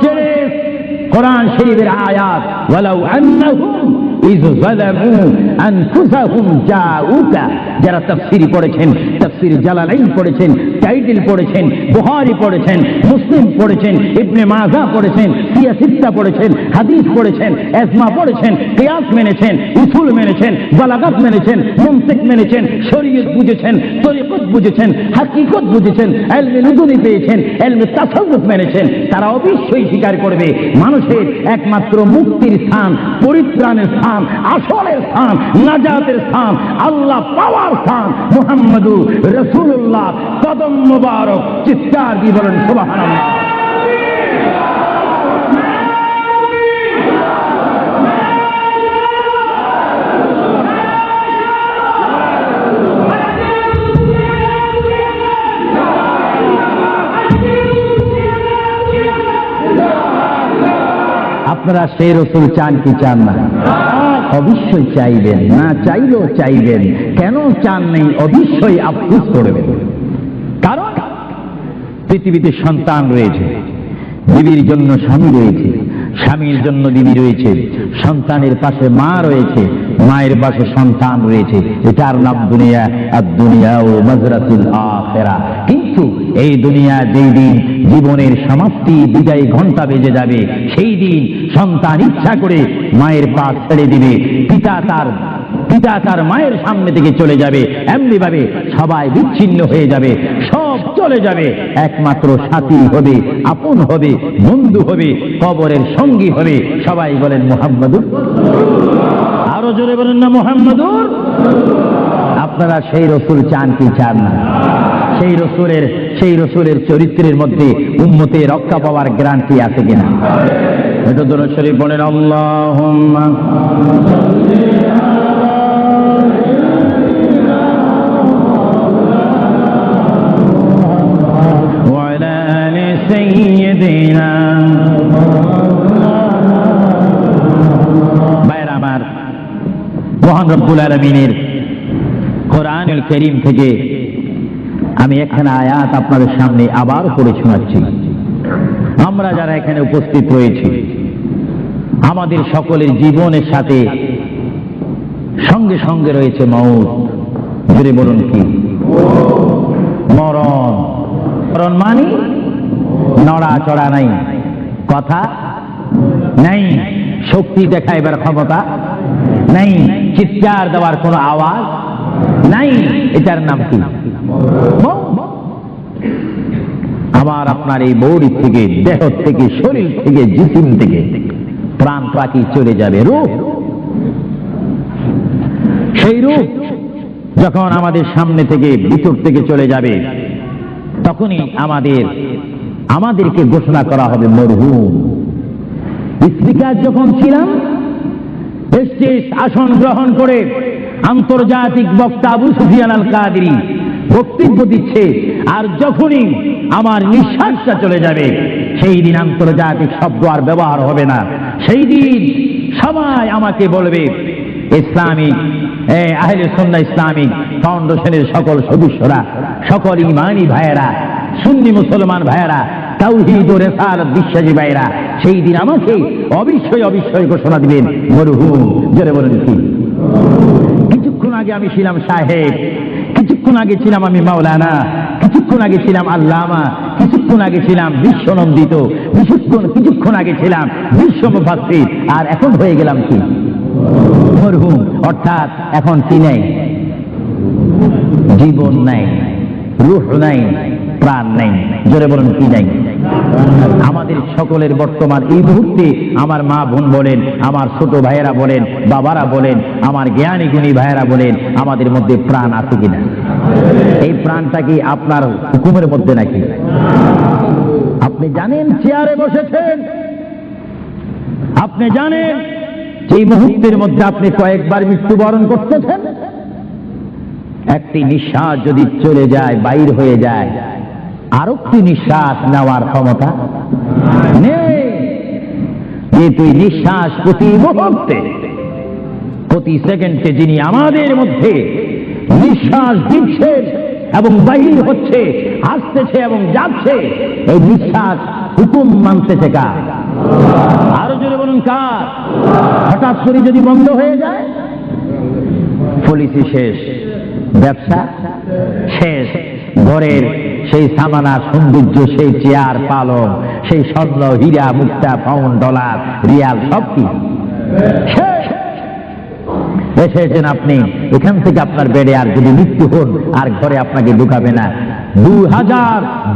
কোরআন শরীফের আয়াত। ওয়ালাউ আন্নাহুম ইয যালামু আনফুসাহুম জাউকা। যারা তাফসীর পড়েছেন, তাফসীর জালালাইন পড়েছেন, টাইটেল পড়েছেন, বুখারী পড়েছেন, মুসলিম পড়েছেন, ইবনে মাজাহ পড়েছেন, সিয়াসিত্তা পড়েছেন, হাদিস পড়েছেন, ইজমা পড়েছেন, কিয়াস মেনেছেন, উসুল মেনেছেন, বালাগাত মেনেছেন, মুনতিক মেনেছেন, শরীয়ত বুঝেছেন, তরিকত বুঝেছেন, হাকিকত বুঝেছেন, ইলমে লুদুনি পেয়েছেন, ইলমে তাসাউফ মেনেছেন, তারা অবশ্যই স্বীকার করবে মানুষের একমাত্র মুক্তির স্থান, পরিত্রাণের স্থান, আসলের স্থান, নাজাতের স্থান, আল্লাহ পাওয়ার স্থান মুহাম্মদুর রাসূলুল্লাহ কদম মুবারক। চিৎকার দিয়ে বলেন সুবহানাল্লাহ। আপনারা সেই রাসূল চান কি চান না? অবশ্যই চাইবেন, না চাইলেও চাইবেন। কেন চান নেই? অবশ্যই আফসোস করবেন। কারণ পৃথিবীতে সন্তান রয়েছে, বিবির জন্য স্বামী রয়েছে, স্বামীর জন্য বিবি রয়েছে, সন্তানের পাশে মা রয়েছে, মায়ের পাশে সন্তান রয়েছে। এটার নাম দুনিয়া। আর দুনিয়া ও মাজরাতুল আখিরা। কিন্তু এই দুনিয়া যেই দিন জীবনের সমাপ্তি, বিদায় ঘন্টা বেজে যাবে, সেই দিন সন্তান ইচ্ছা করে মায়ের পা ছেড়ে দিবে, পিতা তার মায়ের সামনে থেকে চলে যাবে। এমনি ভাবে সবাই বিচ্ছিন্ন হয়ে যাবে, সব চলে যাবে। একমাত্র সাথী হবে, আপন হবে, বন্ধু হবে, কবরের সঙ্গী হবে। সবাই বলেন মুহাম্মাদুর। আরো জোরে বলেন না মুহাম্মাদুর। আপনারা সেই রাসূল চান কি চান না? সেই রাসূলের চরিত্রের মধ্যে উম্মতের রক্ষা পাওয়ার গ্যারান্টি আছে কিনা? এটা দরুদ শরীফ বলেন, আল্লাহুম্মা মহান রব্বুল আলামিনের কোরআনুল কারীম থেকে আমি একখানা আয়াত আপনাদের সামনে আবার পড়ে শোনাচ্ছি। আমরা যারা এখানে উপস্থিত রয়েছি, আমাদের সকলের জীবনের সাথে সঙ্গে সঙ্গে রয়েছে মওত। জোরে বলুন কি? মরণ। মরণ মানে নড়াচড়া নাই, কথা নাই, শক্তি দেখাইবার ক্ষমতা নাই, চিৎকার দেওয়ার কোনো আওয়াজ নাই। এটার নাম কি? আমার আপনার এই বডি থেকে, দেহ থেকে, শরীর থেকে, জিসিম থেকে প্রাণ পাখি চলে যাবে। রূহ, সেই রূহ যখন আমাদের সামনে থেকে, ভিতর থেকে চলে যাবে, তখনই আমাদের আমাদেরকে ঘোষণা করা হবে মরহুম। স্পিকার যখন ছিলাম, স্টেজ আসন গ্রহণ করে আন্তর্জাতিক বক্তা আবু সুফিয়ান আল কাদেরী বক্তব্য দিচ্ছে, আর যখনই আমার নিঃশ্বাসটা চলে যাবে, সেই দিন আন্তর্জাতিক শব্দ আর ব্যবহার হবে না। সেই দিন সবাই আমাকে বলবে, ইসলামিক আহলে সুন্নাহ ইসলামিক ফাউন্ডেশনের সকল সদস্যরা, সকল ইমানি ভাইয়েরা, সুন্নি মুসলমান ভাইয়েরা, তাওহীদ ও রিসালাত বিশ্বাসী ভাইয়েরা, সেই দিন আমাকে অবশ্যই অবশ্যই ঘোষণা দিবেন মরহুম। জোরে বলেন কি? কিছুক্ষণ আগে আমি ছিলাম সাহেব, কিছুক্ষণ আগে ছিলাম আমি মাওলানা, কিছুক্ষণ আগে ছিলাম আল্লামা, কিছুক্ষণ আগে ছিলাম বিশ্বনন্দিত, কিছুক্ষণ আগে ছিলাম বিশ্ব মুফাসসির, আর এখন হয়ে গেলাম কি? মরহুম। অর্থাৎ এখন কি নাই? জীবন নাই, রূহ নাই, প্রাণ নাই। জোরে বলেন কি নাই? আমাদের সকলের বর্তমান এই মুহূর্তে আমার মা বোন বলেন, আমার ছোট ভাইয়েরা বলেন, বাবারা বলেন, আমার জ্ঞানী গুণী ভাইয়েরা বলেন, আমাদের মধ্যে প্রাণ আছে কিনা? এই প্রাণটা কি আপনার হুকুমের মধ্যে নাকি? আপনি জানেন চেয়ারে বসেছেন, আপনি জানেন এই মুহূর্তের মধ্যে আপনি কয়েকবার মৃত্যুবরণ করতেছেন। একটি নিঃশ্বাস যদি চলে যায়, বাইর হয়ে যায়, আরেকটি নিঃশ্বাস নেওয়ার ক্ষমতা নেই। কিন্তু নিঃশ্বাস প্রতি মুহূর্তে, প্রতি সেকেন্ডে যিনি আমাদের মধ্যে নিঃশ্বাস দিচ্ছে এবং বাহির হচ্ছে, আসতেছে এবং যাচ্ছে, এই নিঃশ্বাস হুকুম মানতেছে কার? আরো জোরে বলুন কার? হঠাৎ করে যদি বন্ধ হয়ে যায়, পলিসি শেষ, ব্যবসা শেষ, ঘরের সেই সামানা সৌন্দর্য, সেই চেয়ার পালং, সেই স্বর্ণ হীরা মুক্তা পাউন্ড ডলার রিয়াল সব কি শেষ। এসেছেন আপনি, এখান থেকে আপনার বেডে আর যদি মৃত্যু হন, আর ঘরে আপনাকে ঢুকাবে না।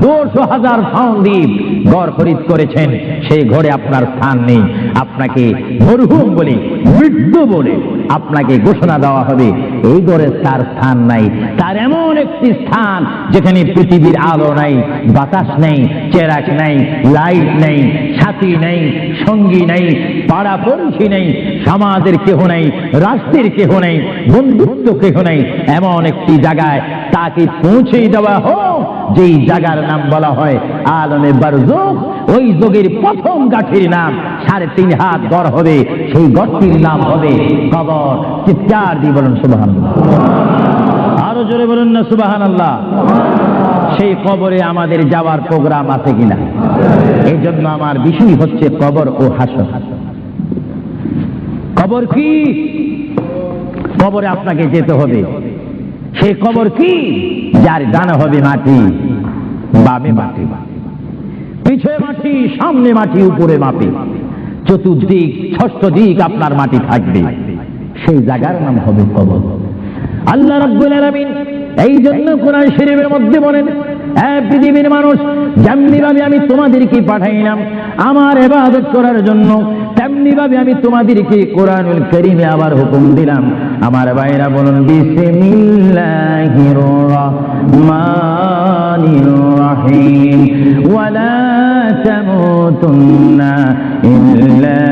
2,000 পাউন্ড দ্বীপ ঘর খরিদ করেছেন, সেই ঘরে আপনার স্থান নেই। আপনাকে মরহুম বলে, মৃত্যু বলে আপনাকে ঘোষণা দেওয়া হবে, এই ঘরে তার স্থান নাই। তার এমন একটি স্থান যেখানে পৃথিবীর আলো নাই, বাতাস নেই, চেরাক নাই, লাইট নেই, সাথী নেই, সঙ্গী নেই, পাড়া পড়শি নেই, সমাজের কেহ নেই, রাষ্ট্রের কেহ নেই, বন্ধুত্ব কেহ নেই। এমন একটি জায়গায় তাকে পৌঁছে দেওয়া হোক, যেই জায়গার নাম বলা হয় আলমে বারজুখ। ওই যুগের প্রথম গাঠির নাম 3.5 হাত গড় হবে, সেই গড়টির নাম হবে কবর। চিৎকার দিয়ে বলুন সুবহানাল্লাহ। আরো জোরে বলুন না সুবহানাল্লাহ। সেই কবরে আমাদের যাওয়ার প্রোগ্রাম আছে কিনা? এই জন্য আমার বিষয় হচ্ছে কবর ও হাসর। কবর কি? কবরে আপনাকে যেতে হবে। সেই কবর কি? যার ডানে হবে মাটি, বামে মাটি, পিছে মাটি, সামনে মাটি, উপরে মাটি, চতুর্দিক ষষ্ঠ দিক আপনার মাটি থাকবে। সেই জায়গার নাম হবে কবর। আল্লাহ রাব্বুল আলামিন এই জন্য কোরআন শরীফের মধ্যে বলেন, পৃথিবীর মানুষ, যেমনি ভাবে আমি তোমাদেরকে পাঠাইলাম আমার ইবাদত করার জন্য, তেমনি ভাবে আমি তোমাদেরকে কোরআনুল কারীমে আবার হুকুম দিলাম। আমার ভাইরা বলুন বিসমিল্লাহির রাহমানির রাহিম, ওয়ালা তামুতুন্না ইল্লা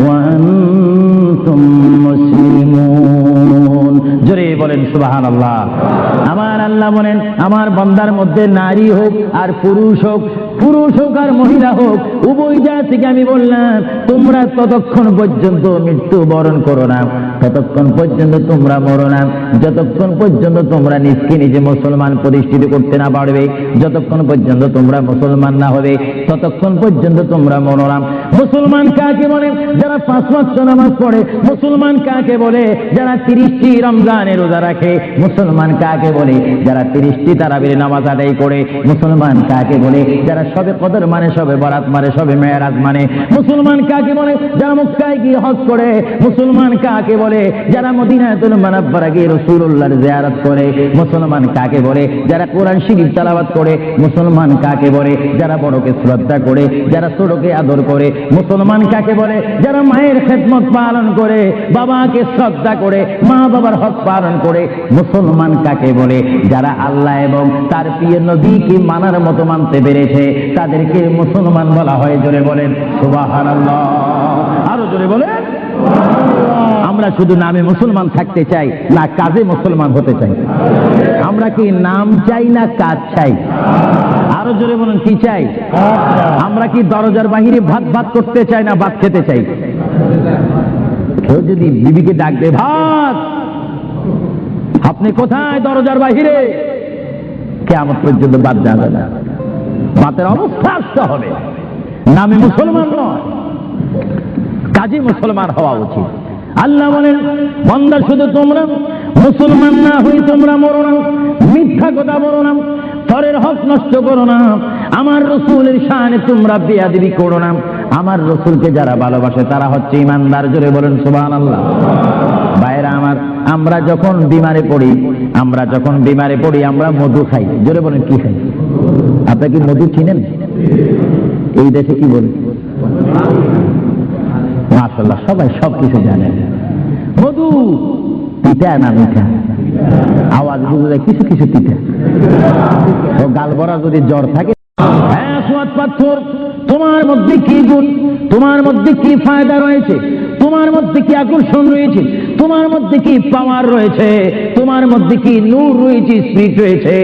ওয়া আনতুম মুসলিমুন। জোরে বলেন সুবহানাল্লাহ। আমার আল্লাহ বলেন, আমার বান্দার মধ্যে নারী হোক আর পুরুষ হোক, পুরুষ হোক আর মহিলা হোক, উভয় জাতি থেকে আমি বললাম, তোমরা ততক্ষণ পর্যন্ত মৃত্যুবরণ করো না, ততক্ষণ পর্যন্ত তোমরা মরো না, যতক্ষণ পর্যন্ত তোমরা নিজকে নিজে মুসলমান প্রতিষ্ঠিত করতে না পারবে, যতক্ষণ পর্যন্ত তোমরা মুসলমান না হবে, ততক্ষণ পর্যন্ত তোমরা মরো না। মুসলমান কাকে বলে? যারা 5 ওয়াক্ত নামাজ পড়ে। মুসলমান কাকে বলে? যারা 30টি রমজানের রোজা রাখে। মুসলমান কাকে বলে? যারা 30টি তারাবির নামাজ আদায় করে। মুসলমান কাকে বলে? যারা সবে কদর মানে, সবে বরাত মানে, সবে মেরাজ মানে। মুসলমান কাকে বলে? যারা মক্কায় গিয়ে হজ করে। মুসলমান কাকে বলে? যারা মদিনাতুল মুনাওয়ারা গিয়ে রাসূলুল্লাহর জিয়ারত করে। মুসলমান কাকে বলে? যারা কোরআন শরীফ তেলাওয়াত করে। মুসলমান কাকে বলে? যারা বড়কে শ্রদ্ধা করে, যারা ছোটকে আদর করে। মুসলমান কাকে বলে? যারা মায়ের খেদমত পালন করে, বাবাকে শ্রদ্ধা করে, মা বাবার হক পালন করে। মুসলমান কাকে বলে? যারা আল্লাহ এবং তার প্রিয় নবীকে মানার মতো মানতে পেরেছে। তাদেরকে মুসলমান বলা হয়। জোরে বলেন সুবহানাল্লাহ, আরো জোরে বলেন। আমরা শুধু নামে মুসলমান থাকতে চাই না কাজে মুসলমান হতে চাই? আমরা কি নাম চাই না কাজ চাই? আরো জোরে বলেন, কি চাই? আমরা কি দরজার বাহিরে ভাত ভাত করতে চাই না ভাত খেতে চাই? কেউ যদি বিবিকে ডাক দে, ভাত, আপনি কোথায়? দরজার বাহিরে। কিয়ামত পর্যন্ত বাদ যাবে না, ভাতের অবস্থা আসতে হবে। নামে মুসলমান নয়, কাজে মুসলমান হওয়া উচিত। আল্লাহ বলেন, বান্দা শুধু তোমরা মুসলমান না হই তোমরা মরো না, মিথ্যা কথা বলো না, পরের হক নষ্ট করো না, আমার রসুলের শানে তোমরা বেয়াদবি করো না। আমার রসুলকে যারা ভালোবাসে তারা হচ্ছে ইমানদার। জোরে বলেন সুবহানাল্লাহ। ভাইরা আমার, আমরা যখন বিমারে পড়ি আমরা মধু খাই। জোরে বলেন, কি খাই? আপনি কি মধু চিনেন? এই দেশে কি বলে? মাশাআল্লাহ, সবাই সবকিছু জানেন। মধু পিঠা না মিঠা? আওয়াজ বুঝে যায় কিছু কিছু পিঠা। ও গাল ভরা যদি জ্বর থাকে, হ্যাঁ সোয়াদ পাথর, তোমার মধ্যে কি গুণ, তোমার মধ্যে কি ফায়দা রয়েছে, তোমার মধ্যে কি আকর্ষণ রয়েছে, তোমার মধ্যে কি পাওয়ার রয়েছে, তোমার মধ্যে কি নূর রয়েছে, স্পিরিট রয়েছে,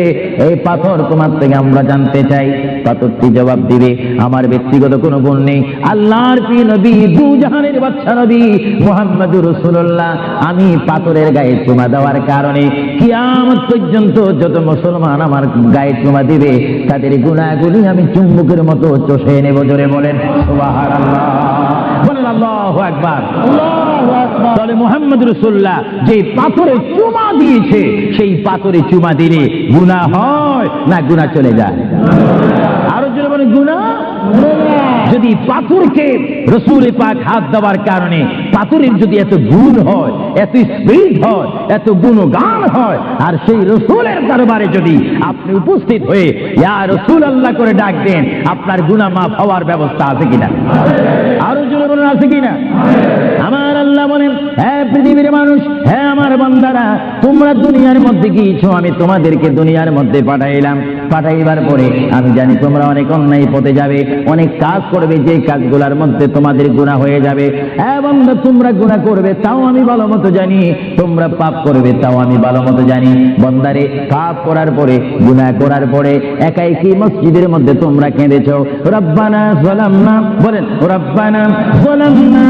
এই পাথর তোমার থেকে আমরা জানতে চাই। পাথরটি জবাব দিবে, আমার ব্যক্তিগত কোনো গুণ নেই, আল্লাহর প্রিয় নবী, দু জাহানের বাদশা নবী মুহাম্মদুর রাসূলুল্লাহ, আমি পাথরের গায়ে চুমা দেওয়ার কারণে কিয়ামত পর্যন্ত যত মুসলমান আমার গায়ে চুমা দিবে তাদের গুনাহগুলি আমি চুম্বকের মতো চষে নেব। জোরে বলেন সুবহানাল্লাহ, বলেন আল্লাহু আকবার। তাহলে মুহাম্মদ রাসূলুল্লাহ যে পাথরে চুমা দিয়েছে, সেই পাথরে চুমা দিলে গুনাহ হয় না গুনাহ চলে যায়? আরো জোরে বলেন, গুনাহ। যদি পাথরকে রাসূল পাক হাত দেওয়ার কারণে পাথরের যদি এত গুণ হয়, এত স্পিরিট হয়, এত গুণগান হয়, আর সেই রাসূলের দরবারে যদি আপনি উপস্থিত হয়ে ইয়া রাসূলুল্লাহ করে ডাক দেন, আপনার গুনাহ মাফ হওয়ার ব্যবস্থা আছে কিনা? আরো জোরে বলেন, আছে কিনা? আমার আল্লাহ বলেন, হ্যাঁ পৃথিবীর মানুষ, হ্যাঁ আমার বান্দারা, তোমরা দুনিয়ার মধ্যে গিয়েছো, আমি তোমাদেরকে দুনিয়ার মধ্যে পাঠাইলাম। পাঠাইবার পরে আমি জানি তোমরা অনেক অন্যায় পথে যাবে, অনেক কাজ করবে, যে কাজগুলোর মধ্যে তোমাদের গুনাহ হয়ে যাবে। হ্যাঁ বান্দা, তোমরা গুনাহ করবে তাও আমি ভালো মতো জানি, তোমরা পাপ করবে তাও আমি ভালো মতো জানি। বান্দারে, পাপ করার পরে, গুনাহ করার পরে একাই কি মসজিদের মধ্যে তোমরা কেঁদেছো, রব্বানা যালামনা, বলেন রব্বানা যালামনা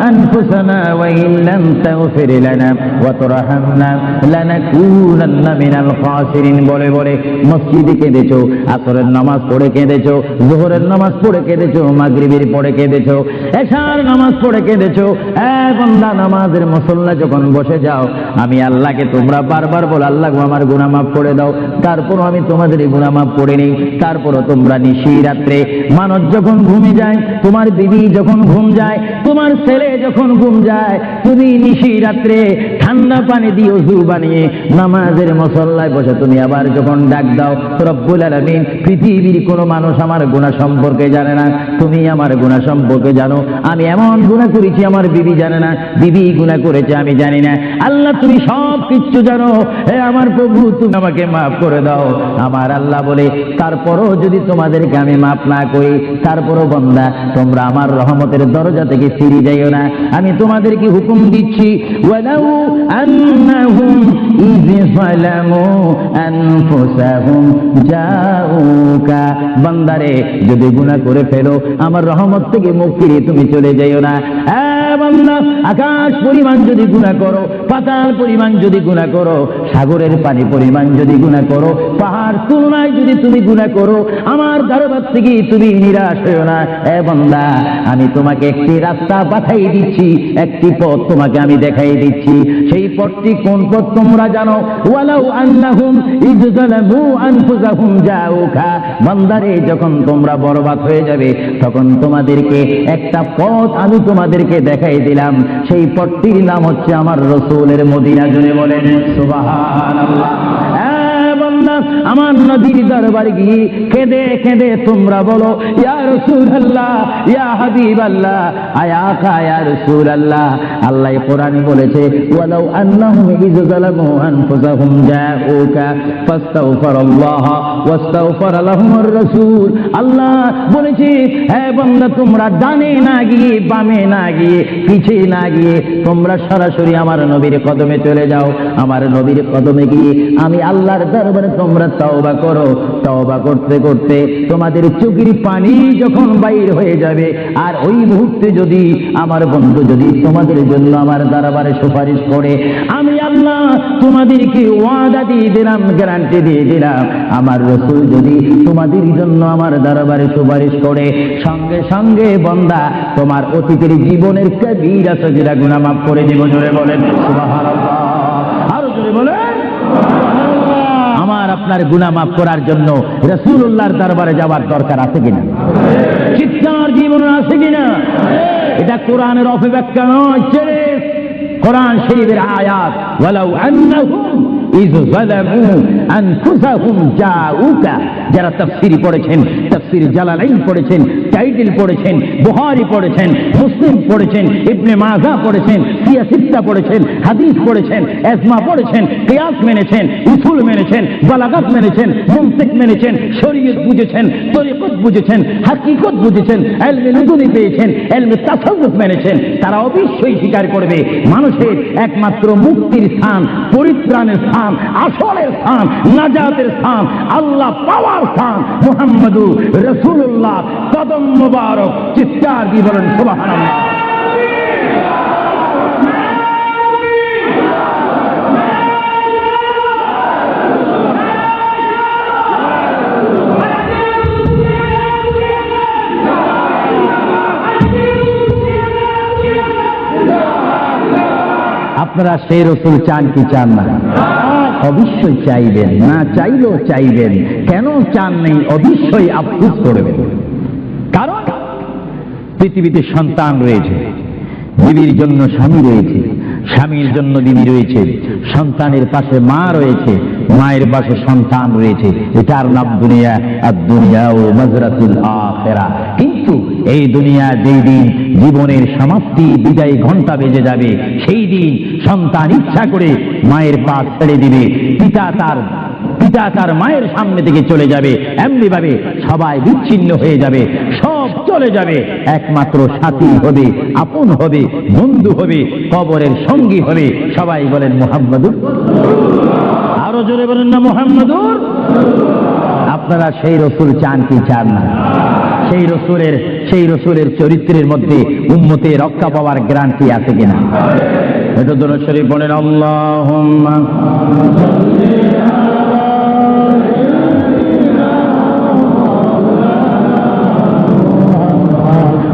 আনফুসানা ওয়া ইল্লাম তাগফির লানা ওয়া তারহামনা লানাকুনান্না মিনাল খাসিরিন বলে বলে মসজিদে কেঁদেছো, আসরের নামাজ পড়ে কেঁদেছো, যোহরের নামাজ পড়ে কেঁদেছো, মাগরিবের পড়ে কেঁদেছো, এশার নামাজ পড়ে কেঁদেছো। বান্দা, নামাজের মুসল্লা যখন বসে যাও, আমি আল্লাহকে তোমরা বারবার বলো, আল্লাহ আমার গুনাহ মাফ করে দাও, তারপরও আমি তোমাদের গুনাহ মাফ করে নেই। তারপরও তোমরা নিশি রাত্রে, মানুষ যখন ঘুমিয়ে যায়, তোমার বিবি যখন ঘুম যায়, তোমার ছেলে যখন ঘুম যায়, তুমি নিশি রাত্রে ঠান্ডা পানি দিয়ে ওযু বানিয়ে নামাজের মুসল্লায় বসে তুমি আবার যখন ডাক দাও, রব্বুল আলামিন, পৃথিবীর কোনো মানুষ আমার গুনাহ সম্পর্কে জানে না, তুমি আমার গুনাহ সম্পর্কে জানো। আমি এমন গুনাহ করেছি আমার বিবি জানে না, বিবি গুনাহ করেছে আমি জানি না। আল্লাহ, তুমি সব কিছু জানো, হে আমার প্রভু, তুমি আমাকে মাফ করে দাও। আমার আল্লাহ বলে, তারপরও যদি তোমাদেরকে আমি মাফ না করি, তারপরও বান্দা তোমরা আমার রহমতের দরজা থেকে ফিরে যাইও না। আমি তোমাদেরকে হুকুম দিচ্ছি, ওয়ালাউ আন্নাহুম ইয যালামু আনফুসাহুম জাউকা, বান্দারে যদি গুনাহ করে ফেলো, আমার রহমত থেকে মুখ ফিরিয়ে তুমি চলে যাইও না। বান্দা, আকাশ পরিমাণ যদি গুনাহ করো, পাতাল পরিমাণ যদি গুনাহ করো, সাগরের পানি পরিমাণ যদি গুনাহ করো, পাহাড় তুলনায় যদি তুমি গুনাহ করো, আমার দরবার থেকে তুমি নিরাশ হইও না। বান্দা, আমি তোমাকে একটি রাস্তা পাঠাই দিচ্ছি, একটি পথ তোমাকে আমি দেখাই দিচ্ছি। সেই পথটি কোন পথ তোমরা জানো? ওয়ালাউ আন্নাহুম ইয যালামু আনফুসাহুম জাউকা, বান্দারে, যখন তোমরা বরবাদ হয়ে যাবে, তখন তোমাদেরকে একটা পথ আমি তোমাদেরকে দেখাই দিলাম। সেই পথটির নাম হচ্ছে আমার রাসূলের মদিনা। জুড়ে বলেন সুবহানাল্লাহ। বান্দা আমার নবীর দরবারে গিয়ে কেঁদে কেঁদে তোমরা বলো, ইয়া রাসূলুল্লাহ, ইয়া হাবিবাল্লাহ, আয়াকা ইয়া রাসূলুল্লাহ। আল্লাহ কোরআনে বলেছে, ওয়ালাউ আন্নাহুম ইয যালামু আনফুসাহুম জাউকা ফাস্তাগফিরুল্লাহ ওয়াস্তাগফার লাহুমুর রাসূল। আল্লাহ বলেছে, হে বান্দা, তোমরা ডানে না গিয়ে, বামে না গিয়ে, পিছে না গিয়ে তোমরা সরাসরি আমার নবীর কদমে চলে যাও। আমার নবীর কদমে গিয়ে আমি আল্লাহর দরবারে তোমরা তওবা করো। তওবা করতে করতে তোমাদের চোখের পানি যখন বাইর হয়ে যাবে, আর ওই মুহূর্তে যদি আমার বন্ধু যদি তোমাদের জন্য আমার দরবারে সুপারিশ করে, আমি আল্লাহ তোমাদেরকে ওয়াদা দিয়ে দিলাম, গ্যারান্টি দিয়ে দিলাম, আমার রাসূল যদি তোমাদের জন্য আমার দরবারে সুপারিশ করে, সঙ্গে সঙ্গে বান্দা তোমার অতীতের জীবনের কবিরা সগীরা গুনাহ মাফ করে দিব। জোরে বলেন সুবহানাল্লাহ, আরো জোরে বলেন। আমার আপনার গুনাহ মাফ করার জন্য রাসূলুল্লাহর দরবারে যাওয়ার দরকার আছে কিনা? চিৎকার জীবন আছে কিনা? এটা কোরআনের অপব্যাখ্যা নয়, কোরআন শরীফের আয়াত। ওয়ালাউ আন্নাহুম ইয যালামু আনফুসাহুম জাউকা, যারা তাফসীর পড়েছেন, তাফসীর জালালাইন পড়েছেন, টাইটেল পড়েছেন, বুখারী পড়েছেন, মুসলিম পড়েছেন, ইবনে মাজাহ পড়েছেন, সিয়াসিত্তা পড়েছেন, হাদিস পড়েছেন, ইজমা পড়েছেন, কিয়াস মেনেছেন, উসুল মেনেছেন, বালাগাত মেনেছেন, মুনতিক মেনেছেন, শরীয়ত বুঝেছেন, তরিকত বুঝেছেন, হাকিকত বুঝেছেন, ইলমে লুদুনি পেয়েছেন, ইলমে তাসাউফ মেনেছেন, তারা অবশ্যই স্বীকার করবে মানুষের একমাত্র মুক্তির স্থান, পরিত্রাণের স্থান, আসলের স্থান, নাজাতের স্থান, আল্লাহ পাওয়ার স্থান মুহাম্মদুর রাসূলুল্লাহ কদম মুবারক। চিৎকার দিয়ে বলেন সুবহানাল্লাহ। আপনারা সেই রাসূল চান কি চান না? অবশ্যই চাইবেন, না চাইলেও চাইবেন। কেন চান নেই? অবশ্যই আফসোস করবেন। কারণ পৃথিবীতে সন্তান রয়েছে, বিবির জন্য স্বামী রয়েছে, স্বামীর জন্য বিবি রয়েছে, সন্তানের পাশে মা রয়েছে, মায়ের পাশে সন্তান রয়েছে। এটার নাম দুনিয়া। আর দুনিয়া ও মাজরাতুল আখিরা। কিন্তু এই দুনিয়া যেই দিন জীবনের সমাপ্তি, বিদায় ঘন্টা বেজে যাবে, সেই দিন সন্তান ইচ্ছা করে মায়ের পা ছেড়ে দিবে, পিতা তার মায়ের সামনে থেকে চলে যাবে। এমনি ভাবে সবাই বিচ্ছিন্ন হয়ে যাবে, সব চলে যাবে। একমাত্র সাথী হবে, আপন হবে, বন্ধু হবে, কবরের সঙ্গী হবে। সবাই বলেন মুহাম্মাদুর। আরো জোরে বলেন না মুহাম্মাদুর। আপনারা সেই রাসূল চান কি চান না? সেই রাসূলের চরিত্রের মধ্যে উম্মতের রক্ষা পাওয়ার গ্যারান্টি আছে কিনা? এটা দরুদ শরীফ বলেন, আল্লাহুম্মা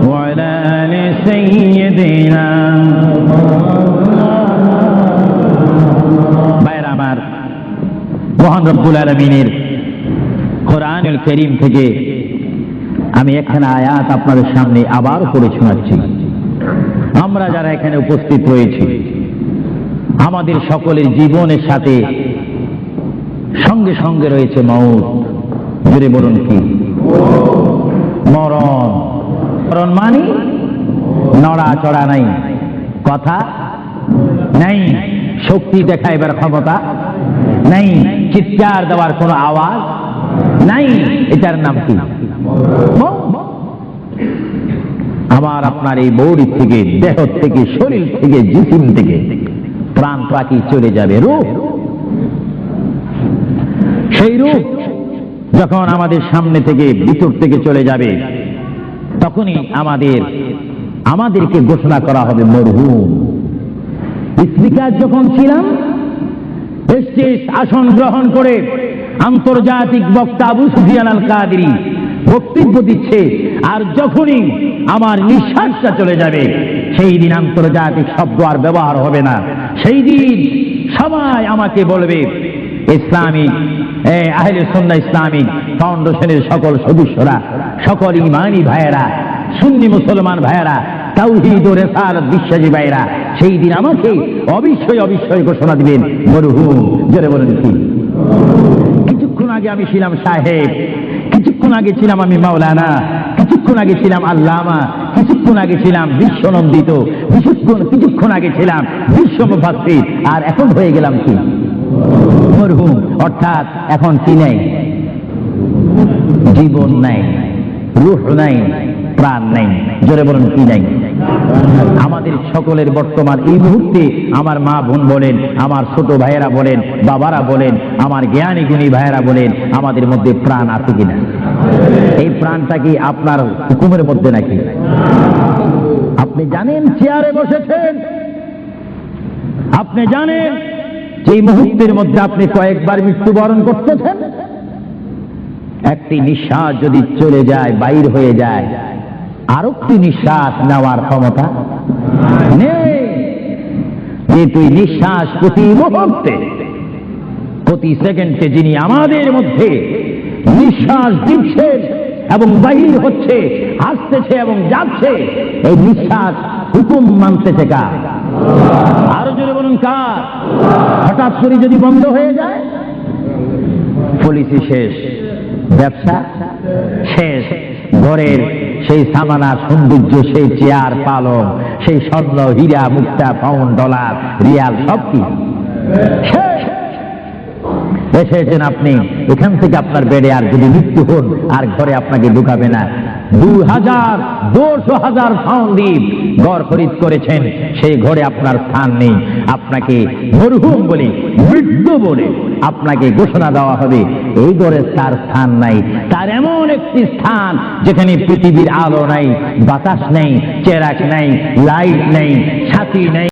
ওয়া আলা আলি সাইয়্যিদিনা। ভাইরা আমার, মহান রব্বুল আলামিনের কোরআনুল কারীম থেকে আমি একখানা আয়াত আপনাদের সামনে আবার পড়ে শোনাচ্ছি। আমরা যারা এখানে উপস্থিত রয়েছি, আমাদের সকলের জীবনের সাথে সঙ্গে সঙ্গে রয়েছে মওত। জোরে বলুন কি? মরণ। মরণ মানে নড়াচড়া নাই, কথা নাই, শক্তি দেখাইবার ক্ষমতা নাই, চিৎকার দেওয়ার কোনো আওয়াজ নাই। এটার নাম কি? আমার আপনার এই বডি থেকে, দেহ থেকে, শরীর থেকে, জিসিম থেকে প্রাণ পাখি চলে যাবে। রূপ, সেই রূপ যখন আমাদের সামনে থেকে, ভিতর থেকে চলে যাবে, তখনই আমাদেরকে ঘোষণা করা হবে মরহুম। স্পিকার যখন ছিলাম, স্টেজ আসন গ্রহণ করে আন্তর্জাতিক বক্তা আবু সুফিয়ান আল কাদেরী বক্তব্য দিচ্ছে, আর যখনই আমার নিঃশ্বাসটা চলে যাবে, সেই দিন আন্তর্জাতিক শব্দ আর ব্যবহার হবে না। সেই দিন সবাই আমাকে বলবে, ইসলামিক আহলে সুন্নাহ ইসলামিক ফাউন্ডেশনের সকল সদস্যরা, সকল ঈমানী ভাইয়েরা, সুন্নি মুসলমান ভাইয়েরা, তাওহীদ ও রিসালাত বিশ্বাসী ভাইয়েরা, সেই দিন আমাকে অবশ্যই ঘোষণা দিবেন মরহুম। জোরে বলেন কি? কিছু কিছুক্ষণ আগে আমি ছিলাম সাহেব, কিছুক্ষণ আগে ছিলাম আমি মাওলানা, কিছুক্ষণ আগে ছিলাম আল্লামা, কিছুক্ষণ আগে ছিলাম বিশ্বনন্দিত, কিছুক্ষণ আগে ছিলাম বিশ্ব মুফাসসির, আর এখন হয়ে গেলাম কি মরহুম। অর্থাৎ এখন কি নাই? জীবন নাই, রূহ নাই, প্রাণ নাই। জোরে বলুন কি নাই? আমাদের সকলের বর্তমান এই মুহূর্তে আমার মা বোন বলেন, আমার ছোট ভাইয়েরা বলেন, বাবারা বলেন, আমার জ্ঞানী গুণী ভাইয়েরা বলেন, আমাদের মধ্যে প্রাণ আছে কিনা? এই প্রাণটা কি আপনার হুকুমের মধ্যে নাকি? আপনি জানেন চেয়ারে বসেছেন, আপনি জানেন যে এই মুহূর্তের মধ্যে আপনি কয়েকবার মৃত্যুবরণ করতেছেন। একটি নিঃশ্বাস যদি চলে যায়, বাইর হয়ে যায়, আরেকটি নিঃশ্বাস নেওয়ার ক্ষমতা নেই। যে তুই নিঃশ্বাস প্রতি মুহূর্তে, প্রতি সেকেন্ডে যিনি আমাদের মধ্যে নিঃশ্বাস দিচ্ছেন এবং বাহির হচ্ছে, আসতেছে এবং যাচ্ছে, এই নিঃশ্বাস হুকুম মানতেছে কার? আরো জোরে বলুন কার? হঠাৎ করে যদি বন্ধ হয়ে যায়, পলিসি শেষ, ব্যবসা শেষ, ঘরের সেই সামানা সৌন্দর্য, সেই চেয়ার পালং, সেই স্বর্ণ হীরা মুক্তা পাউন্ড ডলার রিয়াল সব কি শেষ। এসেছেন আপনি, এখান থেকে আপনার বেডে আর যদি মৃত্যু হন, আর ঘরে আপনাকে ঢুকাবে না। 2,000 পাউন্ড দ্বীপ ঘর খরিদ করেছেন, সেই ঘরে আপনার স্থান নেই। আপনাকে মরহুম বলে, মৃত্যু বলে আপনাকে ঘোষণা দেওয়া হবে, এই ঘরে তার স্থান নাই। তার এমন একটি স্থান যেখানে পৃথিবীর আলো নাই, বাতাস নেই, চেরাক নাই, লাইট নেই, সাথী নেই।